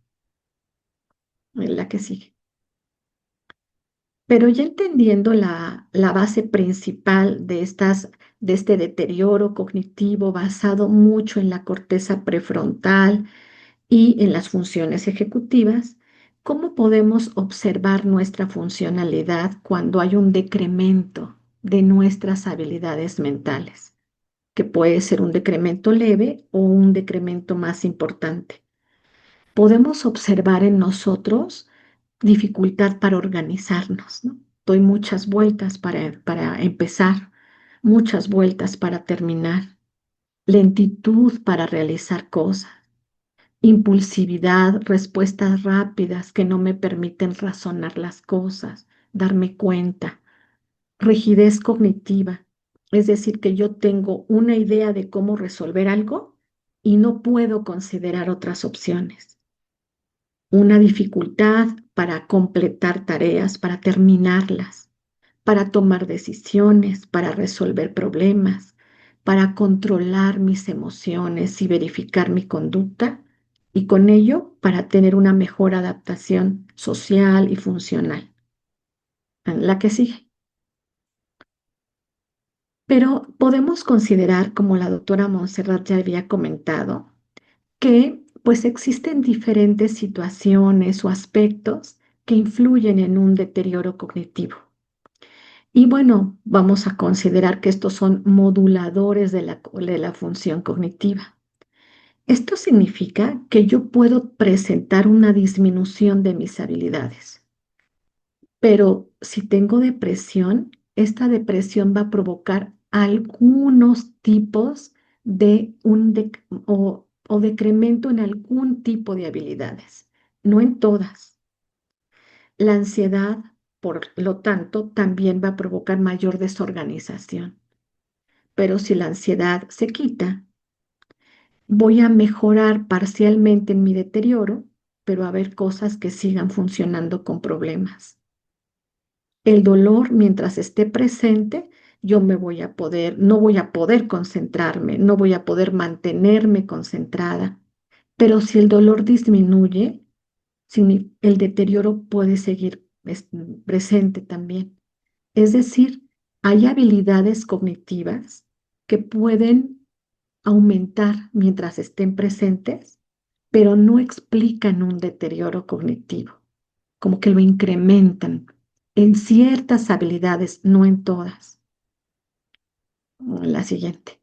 La que sigue. Pero ya entendiendo la base principal de este deterioro cognitivo basado mucho en la corteza prefrontal y en las funciones ejecutivas, ¿cómo podemos observar nuestra funcionalidad cuando hay un decremento de nuestras habilidades mentales? Que puede ser un decremento leve o un decremento más importante. Podemos observar en nosotros dificultad para organizarnos, ¿no? Doy muchas vueltas para empezar, muchas vueltas para terminar, lentitud para realizar cosas, impulsividad, respuestas rápidas que no me permiten razonar las cosas, darme cuenta, rigidez cognitiva, es decir, que yo tengo una idea de cómo resolver algo y no puedo considerar otras opciones, una dificultad para completar tareas, para terminarlas, para tomar decisiones, para resolver problemas, para controlar mis emociones y verificar mi conducta, y con ello para tener una mejor adaptación social y funcional. La que sigue. Pero podemos considerar, como la doctora Montserrat ya había comentado, que pues existen diferentes situaciones o aspectos que influyen en un deterioro cognitivo. Y bueno, vamos a considerar que estos son moduladores de la función cognitiva. Esto significa que yo puedo presentar una disminución de mis habilidades, pero si tengo depresión, esta depresión va a provocar algunos tipos o decremento en algún tipo de habilidades, no en todas. La ansiedad, por lo tanto, también va a provocar mayor desorganización. Pero si la ansiedad se quita, voy a mejorar parcialmente en mi deterioro, pero a ver cosas que sigan funcionando con problemas. El dolor, mientras esté presente, no voy a poder concentrarme, no voy a poder mantenerme concentrada. Pero si el dolor disminuye, el deterioro puede seguir presente también. Es decir, hay habilidades cognitivas que pueden aumentar mientras estén presentes, pero no explican un deterioro cognitivo, como que lo incrementan en ciertas habilidades, no en todas. La siguiente.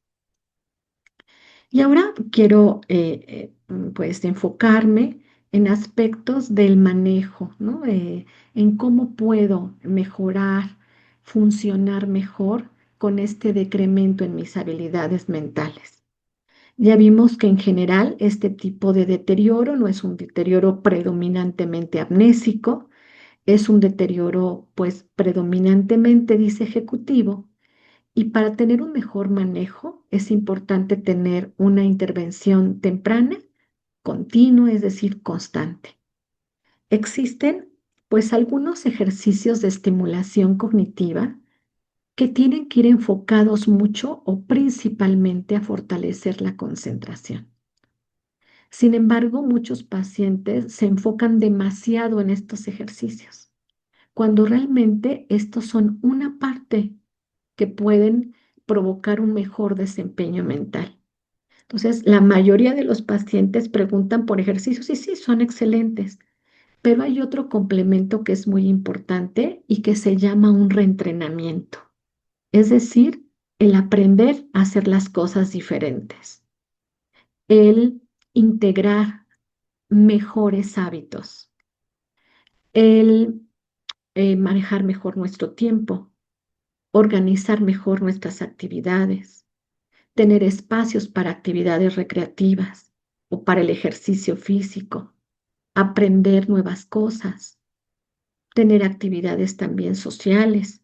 Y ahora quiero pues enfocarme en aspectos del manejo, ¿no? En cómo puedo mejorar, funcionar mejor con este decremento en mis habilidades mentales. Ya vimos que en general este tipo de deterioro no es un deterioro predominantemente amnésico, es un deterioro pues predominantemente dice ejecutivo, y para tener un mejor manejo es importante tener una intervención temprana, continua, es decir, constante. Existen pues algunos ejercicios de estimulación cognitiva que tienen que ir enfocados mucho o principalmente a fortalecer la concentración. Sin embargo, muchos pacientes se enfocan demasiado en estos ejercicios, cuando realmente estos son una parte que pueden provocar un mejor desempeño mental. Entonces, la mayoría de los pacientes preguntan por ejercicios y sí, son excelentes, pero hay otro complemento que es muy importante y que se llama un reentrenamiento. Es decir, el aprender a hacer las cosas diferentes, el integrar mejores hábitos, el manejar mejor nuestro tiempo, organizar mejor nuestras actividades, tener espacios para actividades recreativas o para el ejercicio físico, aprender nuevas cosas, tener actividades también sociales.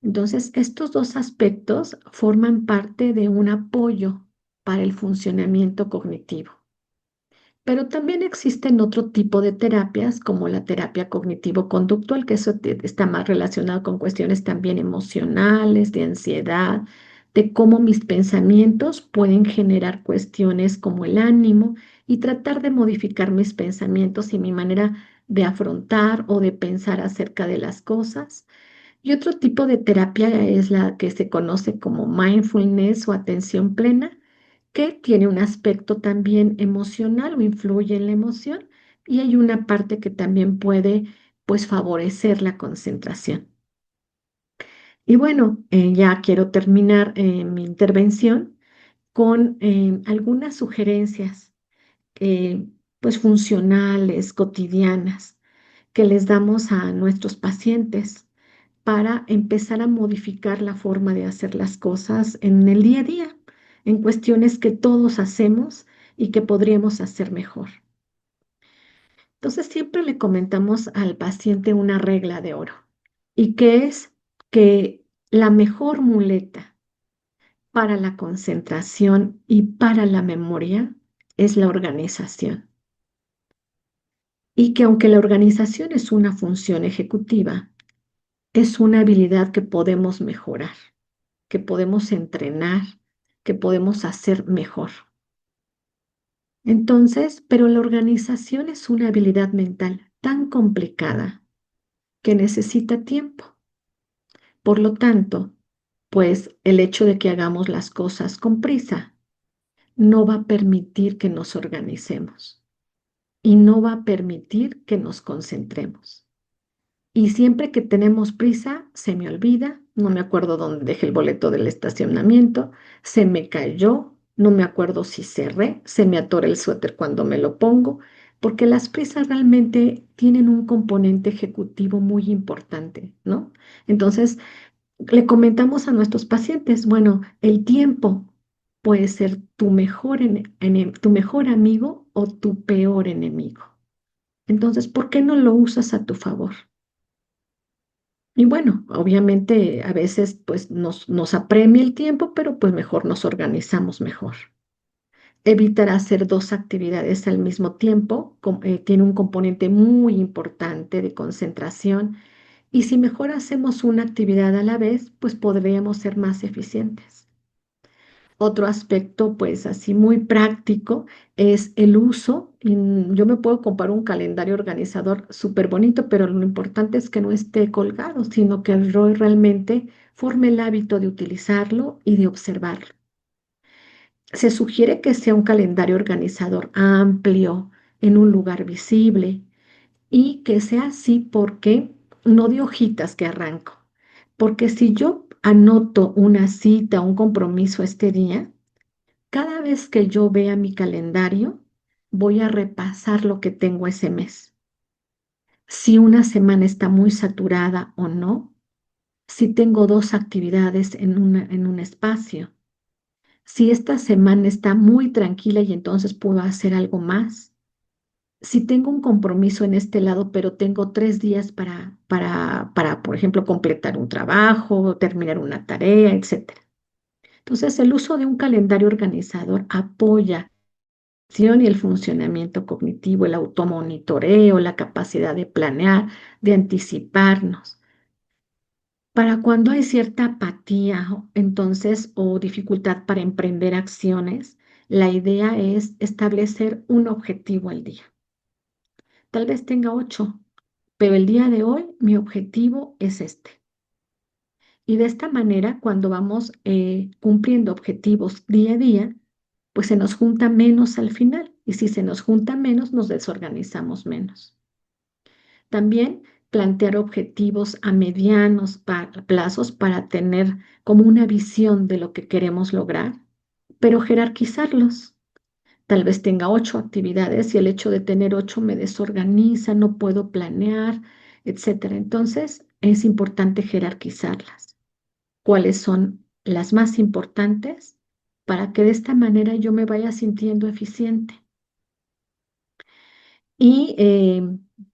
Entonces, estos dos aspectos forman parte de un apoyo para el funcionamiento cognitivo. Pero también existen otro tipo de terapias, como la terapia cognitivo-conductual, que eso está más relacionado con cuestiones también emocionales, de ansiedad, de cómo mis pensamientos pueden generar cuestiones como el ánimo y tratar de modificar mis pensamientos y mi manera de afrontar o de pensar acerca de las cosas. Y otro tipo de terapia es la que se conoce como mindfulness o atención plena, que tiene un aspecto también emocional o influye en la emoción, y hay una parte que también puede, pues, favorecer la concentración. Y bueno, ya quiero terminar mi intervención con algunas sugerencias, eh, pues, funcionales, cotidianas, que les damos a nuestros pacientes para empezar a modificar la forma de hacer las cosas en el día a día, en cuestiones que todos hacemos y que podríamos hacer mejor. Entonces, siempre le comentamos al paciente una regla de oro, y que es que la mejor muleta para la concentración y para la memoria es la organización. Y que aunque la organización es una función ejecutiva, es una habilidad que podemos mejorar, que podemos entrenar, que podemos hacer mejor. Entonces, pero la organización es una habilidad mental tan complicada que necesita tiempo. Por lo tanto, pues el hecho de que hagamos las cosas con prisa no va a permitir que nos organicemos y no va a permitir que nos concentremos. Y siempre que tenemos prisa, se me olvida, no me acuerdo dónde dejé el boleto del estacionamiento, se me cayó, no me acuerdo si cerré, se me atora el suéter cuando me lo pongo, porque las prisas realmente tienen un componente ejecutivo muy importante, ¿no? Entonces, le comentamos a nuestros pacientes, bueno, el tiempo puede ser tu mejor, tu mejor amigo o tu peor enemigo. Entonces, ¿por qué no lo usas a tu favor? Y bueno, obviamente a veces pues nos apremia el tiempo, pero pues mejor nos organizamos mejor. Evitar hacer dos actividades al mismo tiempo tiene un componente muy importante de concentración, y si mejor hacemos una actividad a la vez, pues podríamos ser más eficientes. Otro aspecto, pues así muy práctico, es el uso. Yo me puedo comprar un calendario organizador súper bonito, pero lo importante es que no esté colgado, sino que yo realmente forme el hábito de utilizarlo y de observarlo. Se sugiere que sea un calendario organizador amplio, en un lugar visible, y que sea así porque no de hojitas que arranco. Porque si yo anoto una cita, un compromiso este día, cada vez que yo vea mi calendario, voy a repasar lo que tengo ese mes. Si una semana está muy saturada o no, si tengo dos actividades en un espacio, si esta semana está muy tranquila y entonces puedo hacer algo más, si tengo un compromiso en este lado, pero tengo 3 días para, por ejemplo, completar un trabajo, terminar una tarea, etcétera. Entonces, el uso de un calendario organizador apoya y el funcionamiento cognitivo, el automonitoreo, la capacidad de planear, de anticiparnos. Para cuando hay cierta apatía, entonces, o dificultad para emprender acciones, la idea es establecer un objetivo al día. Tal vez tenga 8, pero el día de hoy mi objetivo es este. Y de esta manera, cuando vamos cumpliendo objetivos día a día, pues se nos junta menos al final. Y si se nos junta menos, nos desorganizamos menos. También plantear objetivos a medianos plazos para tener como una visión de lo que queremos lograr, pero jerarquizarlos. Tal vez tenga 8 actividades y el hecho de tener 8 me desorganiza, no puedo planear, etcétera. Entonces, es importante jerarquizarlas. ¿Cuáles son las más importantes? Para que de esta manera yo me vaya sintiendo eficiente y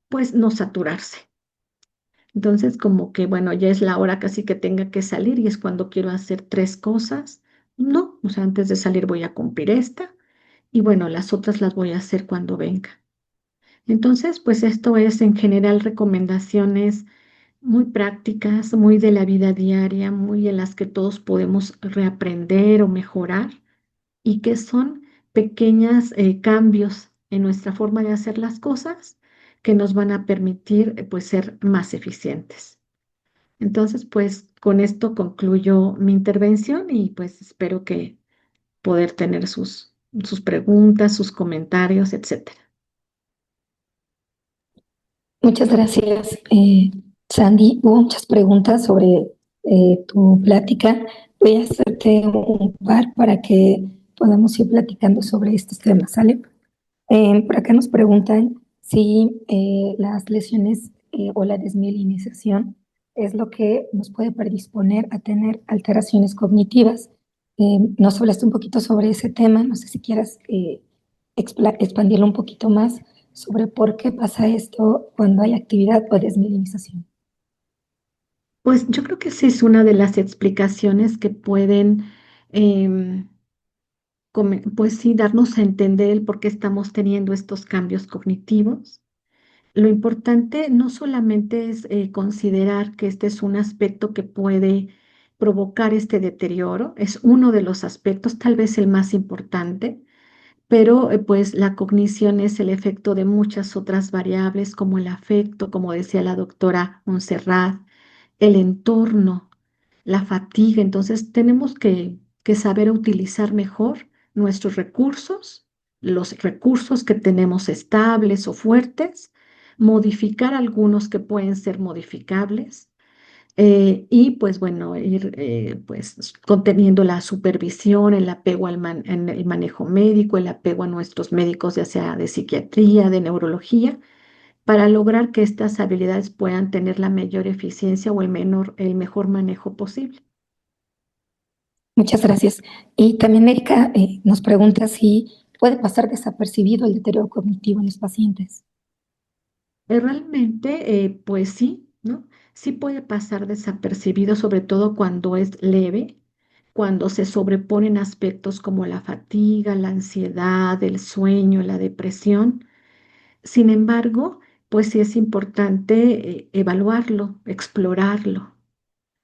pues no saturarse. Entonces, como que, bueno, ya es la hora casi que tenga que salir y es cuando quiero hacer 3 cosas. No, o sea, antes de salir voy a cumplir esta y bueno, las otras las voy a hacer cuando venga. Entonces, pues esto es en general recomendaciones muy prácticas, muy de la vida diaria, muy en las que todos podemos reaprender o mejorar y que son pequeños cambios en nuestra forma de hacer las cosas que nos van a permitir pues ser más eficientes. Entonces, pues con esto concluyo mi intervención y pues espero que poder tener sus preguntas, sus comentarios, etcétera. Muchas gracias, Sandy. Hubo muchas preguntas sobre tu plática. Voy a hacerte un par para que podamos ir platicando sobre estos temas, ¿sale? Por acá nos preguntan si las lesiones o la desmielinización es lo que nos puede predisponer a tener alteraciones cognitivas. Nos hablaste un poquito sobre ese tema, no sé si quieras expandirlo un poquito más sobre por qué pasa esto cuando hay actividad o desmielinización. Pues yo creo que sí es una de las explicaciones que pueden, em, pues sí, darnos a entender el por qué estamos teniendo estos cambios cognitivos. Lo importante no solamente es considerar que este es un aspecto que puede provocar este deterioro, es uno de los aspectos, tal vez el más importante, pero pues la cognición es el efecto de muchas otras variables como el afecto, como decía la doctora Montserrat, el entorno, la fatiga. Entonces tenemos que saber utilizar mejor nuestros recursos, los recursos que tenemos estables o fuertes, modificar algunos que pueden ser modificables. Y pues bueno, ir pues conteniendo la supervisión, el apego en el manejo médico, el apego a nuestros médicos, ya sea de psiquiatría, de neurología, para lograr que estas habilidades puedan tener la mayor eficiencia o el mejor manejo posible. Muchas gracias. Y también Erika nos pregunta si puede pasar desapercibido el deterioro cognitivo en los pacientes. Realmente, pues sí, ¿no? Sí puede pasar desapercibido, sobre todo cuando es leve, cuando se sobreponen aspectos como la fatiga, la ansiedad, el sueño, la depresión. Sin embargo, pues sí es importante evaluarlo, explorarlo,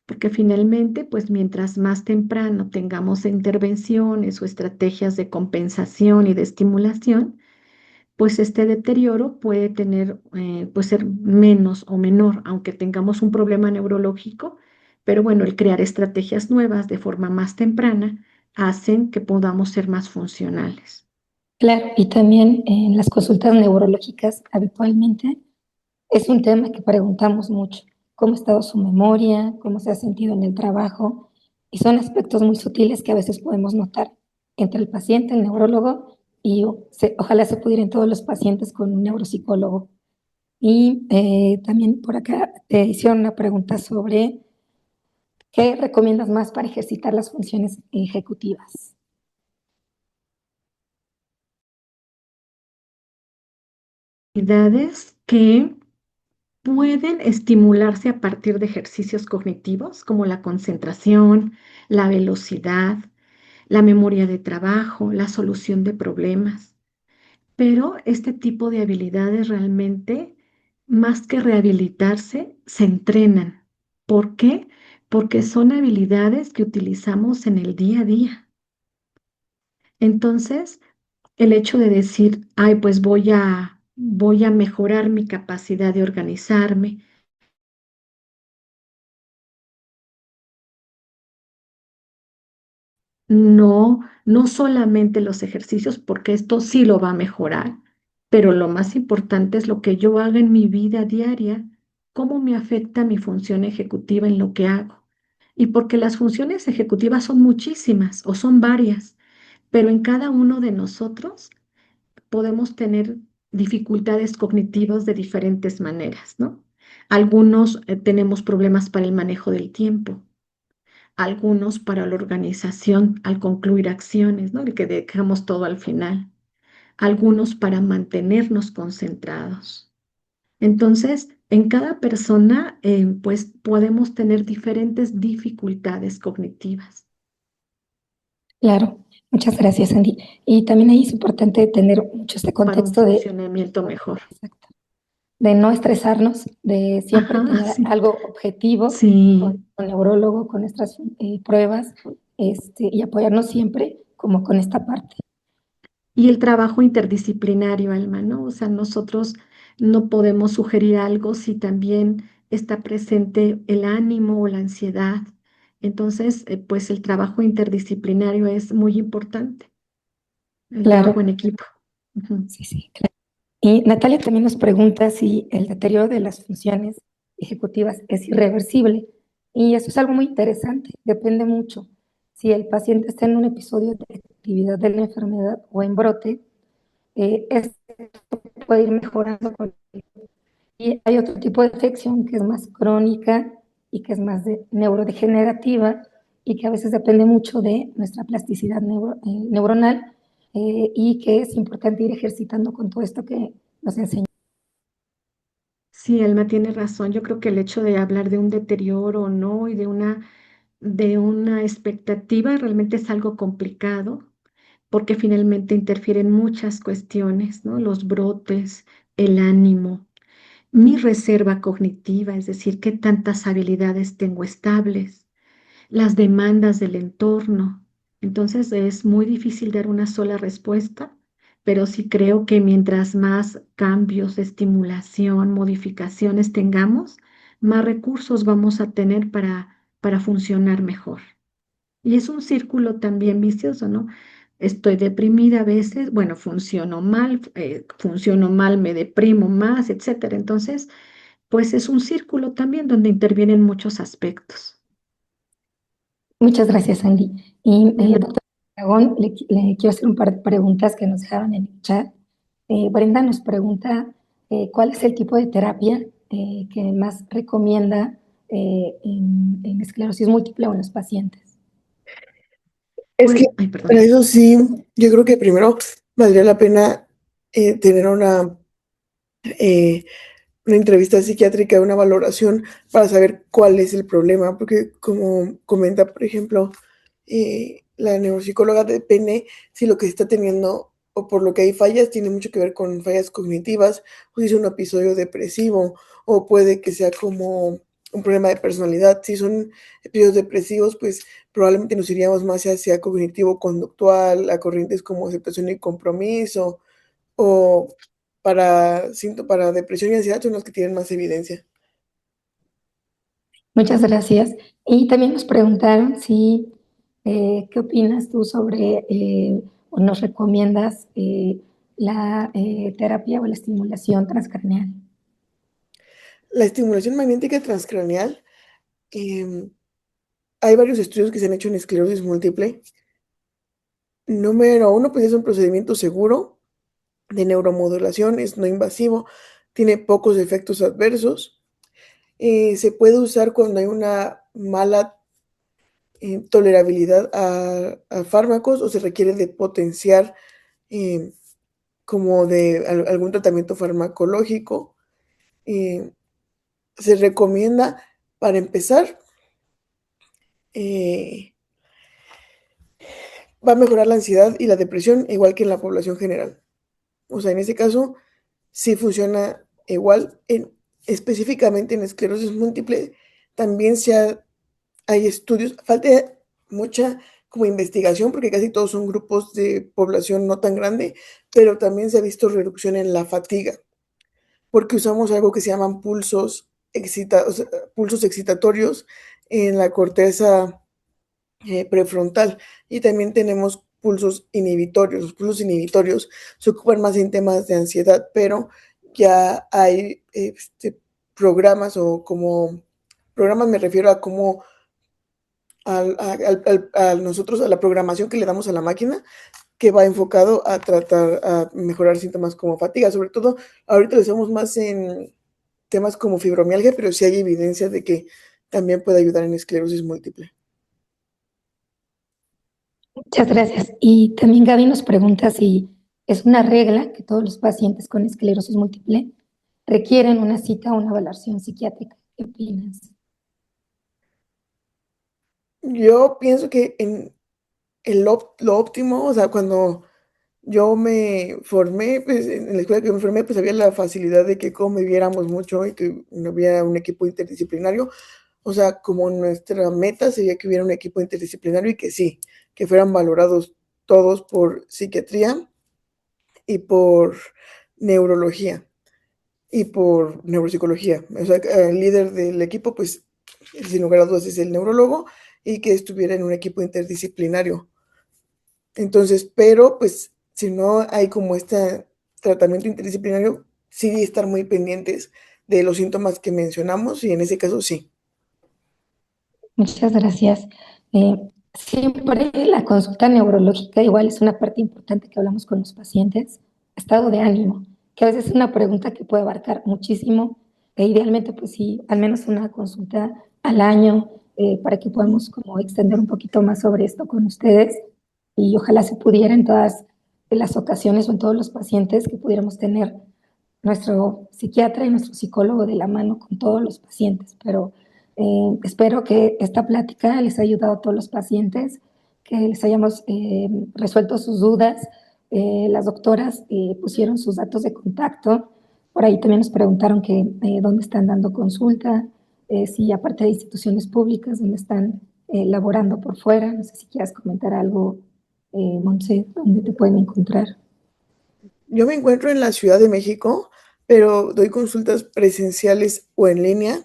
porque finalmente, pues mientras más temprano tengamos intervenciones o estrategias de compensación y de estimulación, pues este deterioro puede tener, puede ser menos o menor, aunque tengamos un problema neurológico, pero bueno, el crear estrategias nuevas de forma más temprana hacen que podamos ser más funcionales. Claro, y también en las consultas neurológicas habitualmente es un tema que preguntamos mucho. ¿Cómo ha estado su memoria? ¿Cómo se ha sentido en el trabajo? Y son aspectos muy sutiles que a veces podemos notar entre el paciente, el neurólogo, y ojalá se pudiera en todos los pacientes con un neuropsicólogo. Y también por acá te hicieron una pregunta sobre qué recomiendas más para ejercitar las funciones ejecutivas. Habilidades que pueden estimularse a partir de ejercicios cognitivos como la concentración, la velocidad, la memoria de trabajo, la solución de problemas. Pero este tipo de habilidades realmente, más que rehabilitarse, se entrenan. ¿Por qué? Porque son habilidades que utilizamos en el día a día. Entonces, el hecho de decir, ay, pues voy a mejorar mi capacidad de organizarme, no solamente los ejercicios, porque esto sí lo va a mejorar, pero lo más importante es lo que yo haga en mi vida diaria cómo me afecta mi función ejecutiva en lo que hago. Y porque las funciones ejecutivas son muchísimas o son varias, pero en cada uno de nosotros podemos tener dificultades cognitivas de diferentes maneras, ¿no? Algunos tenemos problemas para el manejo del tiempo, algunos para la organización al concluir acciones, ¿no? El que dejamos todo al final, algunos para mantenernos concentrados. Entonces, en cada persona, pues podemos tener diferentes dificultades cognitivas. Claro, muchas gracias, Andy. Y también ahí es importante tener mucho este Para un contexto funcionamiento mejor. de no estresarnos, de siempre Ajá, tener sí, algo objetivo sí. con el neurólogo, con nuestras pruebas, y apoyarnos siempre como con esta parte. Y el trabajo interdisciplinario, Alma, ¿no? O sea, nosotros no podemos sugerir algo si también está presente el ánimo o la ansiedad. Entonces, pues el trabajo interdisciplinario es muy importante, el Claro, trabajo en equipo. Ujú. sí, sí, claro. Y Natalia también nos pregunta si el deterioro de las funciones ejecutivas es irreversible. Y eso es algo muy interesante, depende mucho. Si el paciente está en un episodio de actividad de la enfermedad o en brote, esto puede ir mejorando. Y hay otro tipo de afección que es más crónica y que es más neurodegenerativa y que a veces depende mucho de nuestra plasticidad neuronal, y que es importante ir ejercitando con todo esto que nos enseña. Sí, Alma tiene razón. Yo creo que el hecho de hablar de un deterioro o no y de una expectativa realmente es algo complicado porque finalmente interfieren muchas cuestiones, ¿no? Los brotes, el ánimo, mi reserva cognitiva, es decir, qué tantas habilidades tengo estables, las demandas del entorno. Entonces es muy difícil dar una sola respuesta, pero sí creo que mientras más cambios, estimulación, modificaciones tengamos, más recursos vamos a tener para funcionar mejor. Y es un círculo también vicioso, ¿no? Estoy deprimida a veces, bueno, funciono mal, me deprimo más, etcétera. Entonces, pues es un círculo también donde intervienen muchos aspectos. Muchas gracias, Andy. Y Bien. doctor Aragón, le quiero hacer un par de preguntas que nos dejaron en el chat. Brenda nos pregunta cuál es el tipo de terapia que más recomienda en esclerosis múltiple o en los pacientes. Es que Ay, perdón. para eso sí, yo creo que primero valdría la pena tener eh, una entrevista psiquiátrica, una valoración para saber cuál es el problema, porque como comenta, por ejemplo, la neuropsicóloga, depende si lo que se está teniendo o por lo que hay fallas tiene mucho que ver con fallas cognitivas, o si es un episodio depresivo, o puede que sea como un problema de personalidad. Si son episodios depresivos, pues probablemente nos iríamos más hacia cognitivo-conductual, a corrientes como aceptación y compromiso, o para depresión y ansiedad son los que tienen más evidencia. Muchas gracias. Y también nos preguntaron si, ¿qué opinas tú sobre o nos recomiendas la terapia o la estimulación transcranial? La estimulación magnética transcraneal, eh, hay varios estudios que se han hecho en esclerosis múltiple. Número uno, pues es un procedimiento seguro de neuromodulación, es no invasivo, tiene pocos efectos adversos. Se puede usar cuando hay una mala tolerabilidad a fármacos o se requiere de potenciar eh, como de algún tratamiento farmacológico. Eh, Se recomienda, para empezar, eh, va a mejorar la ansiedad y la depresión, igual que en la población general. O sea, en ese caso, sí funciona igual. Específicamente en esclerosis múltiple, también hay estudios, falta mucha como investigación, porque casi todos son grupos de población no tan grande, pero también se ha visto reducción en la fatiga, porque usamos algo que se llaman o sea, pulsos excitatorios en la corteza prefrontal, y también tenemos pulsos inhibitorios. Los pulsos inhibitorios se ocupan más en temas de ansiedad, pero ya hay programas o como programas me refiero a cómo a nosotros, a la programación que le damos a la máquina, que va enfocado a tratar a mejorar síntomas como fatiga. Sobre todo, ahorita lo usamos más en temas como fibromialgia, pero sí hay evidencia de que también puede ayudar en esclerosis múltiple. Muchas gracias. Y también Gaby nos pregunta si es una regla que todos los pacientes con esclerosis múltiple requieren una cita o una evaluación psiquiátrica. ¿Qué opinas? Yo pienso que en lo óptimo, o sea, cuando yo me formé, pues en la escuela que me formé, pues había la facilidad de que conviviéramos mucho y que no hubiera un equipo interdisciplinario. O sea, como nuestra meta sería que hubiera un equipo interdisciplinario y que sí, que fueran valorados todos por psiquiatría y por neurología y por neuropsicología. O sea, el líder del equipo, pues, sin lugar a dudas, es el neurólogo y que estuviera en un equipo interdisciplinario. Entonces, pero pues si no hay como este tratamiento interdisciplinario, sí estar muy pendientes de los síntomas que mencionamos y en ese caso sí. Muchas gracias. Eh, Siempre la consulta neurológica igual es una parte importante que hablamos con los pacientes. Estado de ánimo, que a veces es una pregunta que puede abarcar muchísimo. E idealmente, pues sí, al menos una consulta al año para que podamos como extender un poquito más sobre esto con ustedes. Y ojalá se pudiera en todas las ocasiones o en todos los pacientes que pudiéramos tener nuestro psiquiatra y nuestro psicólogo de la mano con todos los pacientes, pero espero que esta plática les haya ayudado a todos los pacientes, que les hayamos resuelto sus dudas. Las doctoras pusieron sus datos de contacto. Por ahí también nos preguntaron que dónde están dando consulta, si aparte de instituciones públicas, dónde están laborando por fuera. No sé si quieras comentar algo, Montse, dónde te pueden encontrar. Yo me encuentro en la Ciudad de México, pero doy consultas presenciales o en línea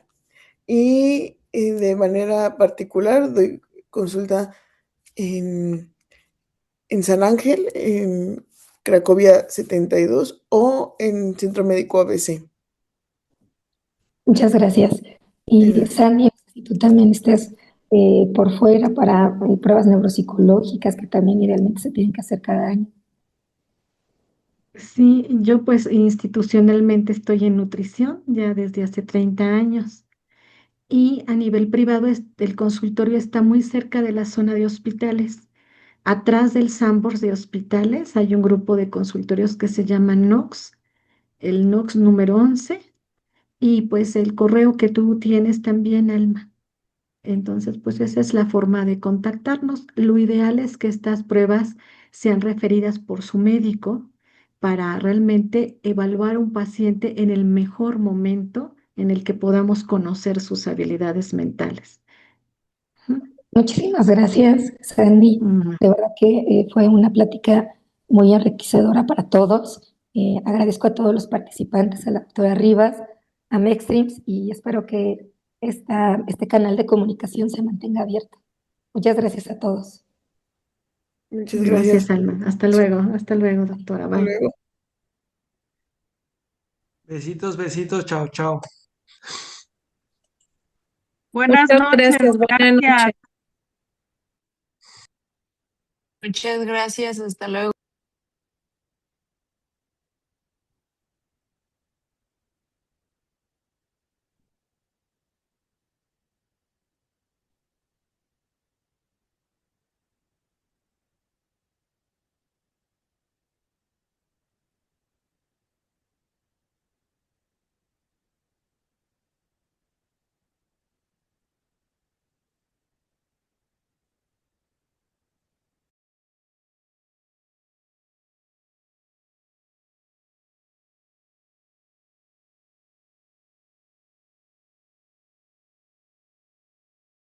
y de manera particular doy consulta en, en San Ángel, en Cracovia 72 o en Centro Médico ABC. Muchas gracias. Y Eh, Sandy, si tú también estés por fuera para pruebas neuropsicológicas que también idealmente se tienen que hacer cada año. Sí, yo pues institucionalmente estoy en nutrición ya desde hace 30 años y a nivel privado el consultorio está muy cerca de la zona de hospitales. Atrás del Sambors de hospitales hay un grupo de consultorios que se llama NOX, el NOX número 11 y pues el correo que tú tienes también, Alma. Entonces, pues esa es la forma de contactarnos. Lo ideal es que estas pruebas sean referidas por su médico para realmente evaluar a un paciente en el mejor momento en el que podamos conocer sus habilidades mentales. Ujú. Muchísimas gracias, Sandy. Mm. De verdad que fue una plática muy enriquecedora para todos. Agradezco a todos los participantes, a la doctora Rivas, a Mextreams y espero que este canal de comunicación se mantenga abierto. Muchas gracias a todos. Muchas Gracias, gracias. Alma. Hasta luego, doctora. Hasta Bye. luego. Besitos, besitos, chao, chao. Buenas Muchas noches, gracias, buenas gracias. noches. Muchas gracias, hasta luego.